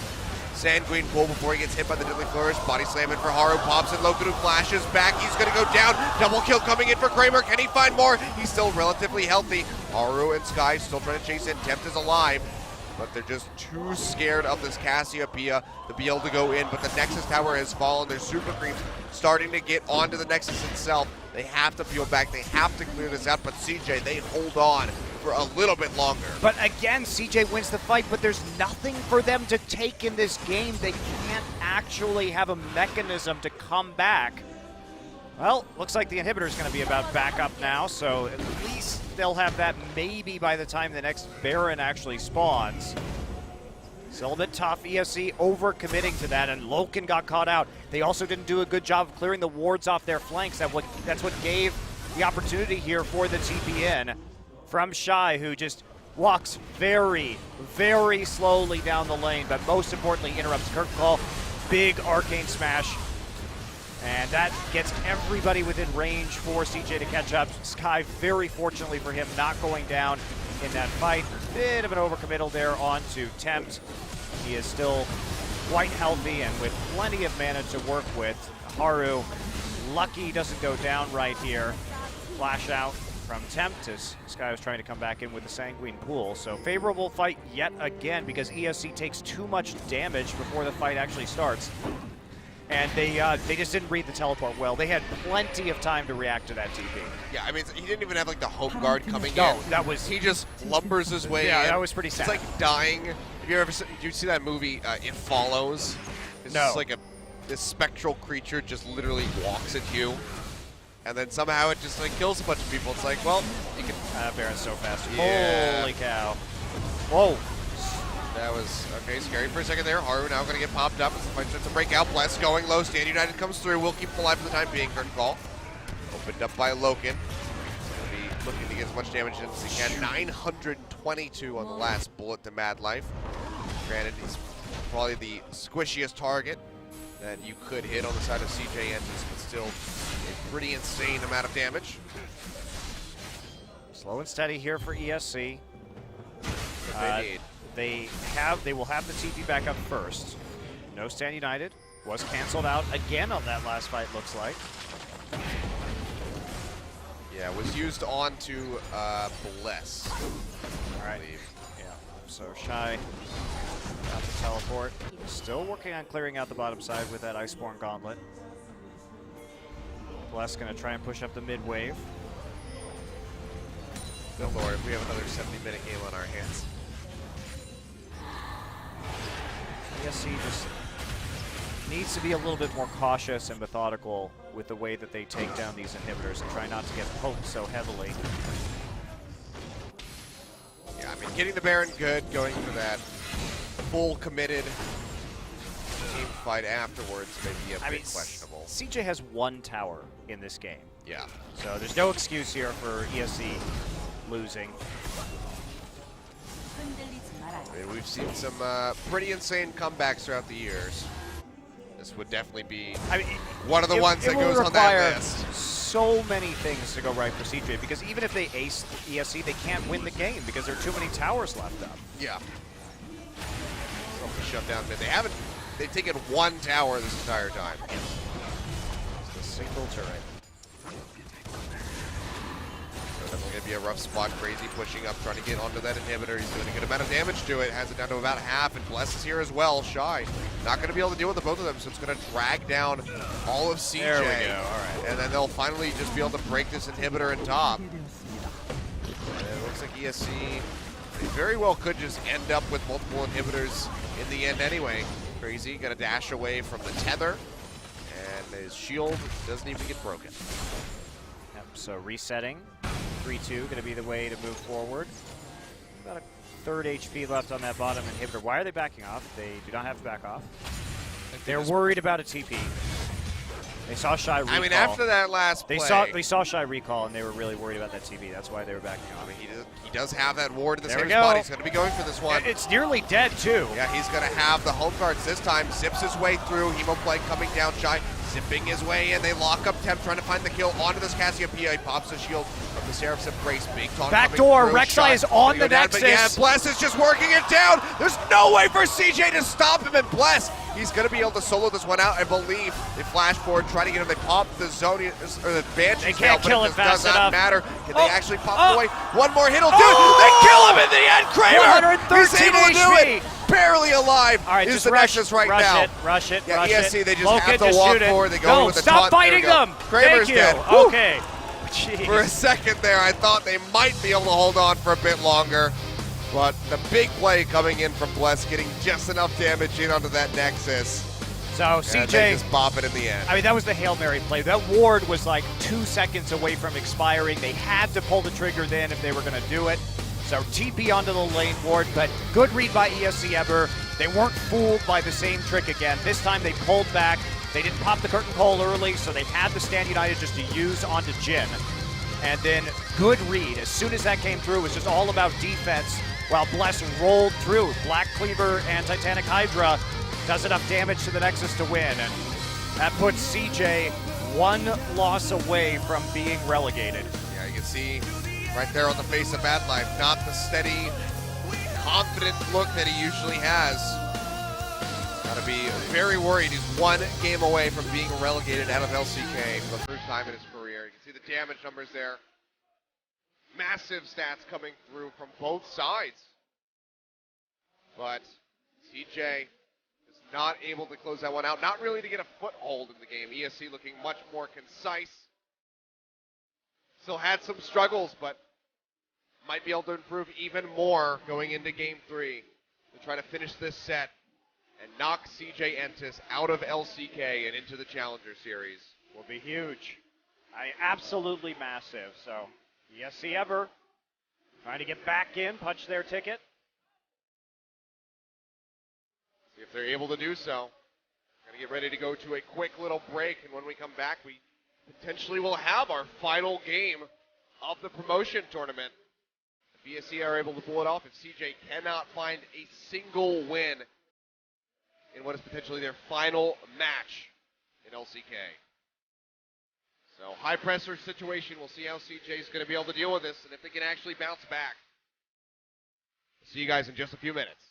Sanguine pool before he gets hit by the Deadly Flourish. Body slamming for Haru. Pops and Loken flashes back. He's going to go down. Double kill coming in for Kramer. Can he find more? He's still relatively healthy. Haru and Sky still trying to chase in. Tempt is alive, but they're just too scared of this Cassiopeia to be able to go in. But the Nexus Tower has fallen. Their Super Creeps starting to get onto the Nexus itself. They have to peel back. They have to clear this out. But CJ, they hold on for a little bit longer. But again, CJ wins the fight, but there's nothing for them to take in this game. They can't actually have a mechanism to come back. Well, looks like the inhibitor is going to be about back up now, so at least they'll have that maybe by the time the next Baron actually spawns. Still a bit tough. ESC over-committing to that, and Loken got caught out. They also didn't do a good job of clearing the wards off their flanks. That's what gave the opportunity here for the TPN from Shy, who just walks very, very slowly down the lane, but most importantly interrupts Curtain Call. Big arcane smash. And that gets everybody within range for CJ to catch up. Sky, very fortunately for him, not going down in that fight. Bit of an overcommittal there onto Tempt. He is still quite healthy and with plenty of mana to work with. Haru, lucky he doesn't go down right here. Flash out from Tempt as Sky was trying to come back in with the Sanguine pool. So favorable fight yet again because ESC takes too much damage before the fight actually starts. And they just didn't read the teleport well. They had plenty of time to react to that TP. Yeah, I mean, he didn't even have like the home guard coming in. No, that was... He just lumbers his way in. Yeah, that was pretty sad. It's like dying. Have you ever did you see that movie, It Follows? It's no. just like this spectral creature just literally walks at you. And then somehow it just like kills a bunch of people. It's like, well, you can... Baron's so fast. Yeah. Holy cow. Whoa. That was, okay, scary for a second there. Haru now going to get popped up as the fight starts to break out. Bless going low. Stand United comes through. We'll keep him alive for the time being. Curtain Call. Opened up by Loken. Going to be looking to get as much damage in as he can. 922 on the last bullet to Mad Life. Granted, he's probably the squishiest target that you could hit on the side of CJ Entus, but still a pretty insane amount of damage. Slow and steady here for ESC. What they need. They will have the TP back up first. No Stand United. Was canceled out again on that last fight, looks like. Yeah, it was used onto Bless. All right. Yeah. So Shy got the teleport. Still working on clearing out the bottom side with that Iceborne Gauntlet. Bless gonna try and push up the mid wave. Good lord, if we have another 70-minute game on our hands. ESC just needs to be a little bit more cautious and methodical with the way that they take down these inhibitors and try not to get poked so heavily. Yeah, I mean, getting the Baron good, going for that full committed team fight afterwards may be a bit questionable. CJ has one tower in this game. Yeah. So there's no excuse here for ESC losing. I mean, we've seen some pretty insane comebacks throughout the years. This would definitely be one of the ones that goes on that list. So many things to go right for CJ, because even if they ace ESC, they can't win the game because there are too many towers left up. Yeah. Shut down mid. They've taken one tower this entire time. It's a single turret. So definitely going to be a rough spot. Crazy pushing up, trying to get onto that inhibitor. He's doing a good amount of damage to it. Has it down to about half, and Bless is here as well. Shy. Not going to be able to deal with the both of them, so it's going to drag down all of CJ. There we go. All right. And then they'll finally just be able to break this inhibitor in top. And it looks like ESC, they very well could just end up with multiple inhibitors in the end anyway. Crazy, gonna dash away from the tether, and his shield doesn't even get broken. Yep, so resetting, 3-2 gonna be the way to move forward. About a third HP left on that bottom inhibitor. Why are they backing off? They do not have to back off. They're worried about a TP. They saw Shy recall. I mean, after that last play, they saw Shy recall, and they were really worried about that TP. That's why they were backing off. I mean, he does have that ward in the There center we go. spot. He's going to be going for this one. It's nearly dead, too. Yeah, he's going to have the home guards this time. Zips his way through. Hemoplague coming down. Shy zipping his way in. They lock up Temp, trying to find the kill onto this Cassiopeia. He pops the shield from the Seraph's Embrace. Big taunt Backdoor. coming through. Rek'Sai is on the Nexus. But yeah, Bless is just working it down. There's no way for CJ to stop him, and Bless, he's going to be able to solo this one out. I believe they flash forward, trying to get him. They pop the zone, or the Banshee's They can't kill it fast does enough. not matter. Can they actually pop away? One more hit will do it. They kill him in the end. Kramer, he's 113 able to do HP. it. Barely alive. All right, is just the Nexus right now. Rush it. Yeah, ESC, they just Loken, have to walk shoot it. forward. They go with the stop taunt. fighting There we go. them. Kramer's Thank you. dead. Okay. Jeez. For a second there, I thought they might be able to hold on for a bit longer. But the big play coming in from Bless, getting just enough damage in onto that Nexus. So And they CJ, just bop it in the end. I mean, that was the Hail Mary play. That ward was like 2 seconds away from expiring. They had to pull the trigger then if they were going to do it. So TP onto the lane ward, but good read by ESC Eber. They weren't fooled by the same trick again. This time they pulled back. They didn't pop the curtain call early, so they had the Stand United just to use onto Jhin. And then good read. As soon as that came through, it was just all about defense while Bless rolled through. Black Cleaver and Titanic Hydra does enough damage to the Nexus to win. And that puts CJ one loss away from being relegated. Yeah, you can see right there on the face of Bad Life, not the steady, confident look that he usually has. Gotta be very worried. He's one game away from being relegated out of LCK for the first time in his career. You can see the damage numbers there. Massive stats coming through from both sides. But CJ is not able to close that one out. Not really to get a foothold in the game. ESC looking much more concise. Still had some struggles, but might be able to improve even more going into Game 3 to try to finish this set and knock CJ Entus out of LCK and into the Challenger Series. Will be huge. Absolutely massive. So ESC Eber trying to get back in, punch their ticket. See if they're able to do so. Gonna get ready to go to a quick little break, and when we come back, we potentially will have our final game of the promotion tournament. If BSC are able to pull it off, if CJ cannot find a single win in what is potentially their final match in LCK. So high pressure situation. We'll see how CJ is going to be able to deal with this and if they can actually bounce back. See you guys in just a few minutes.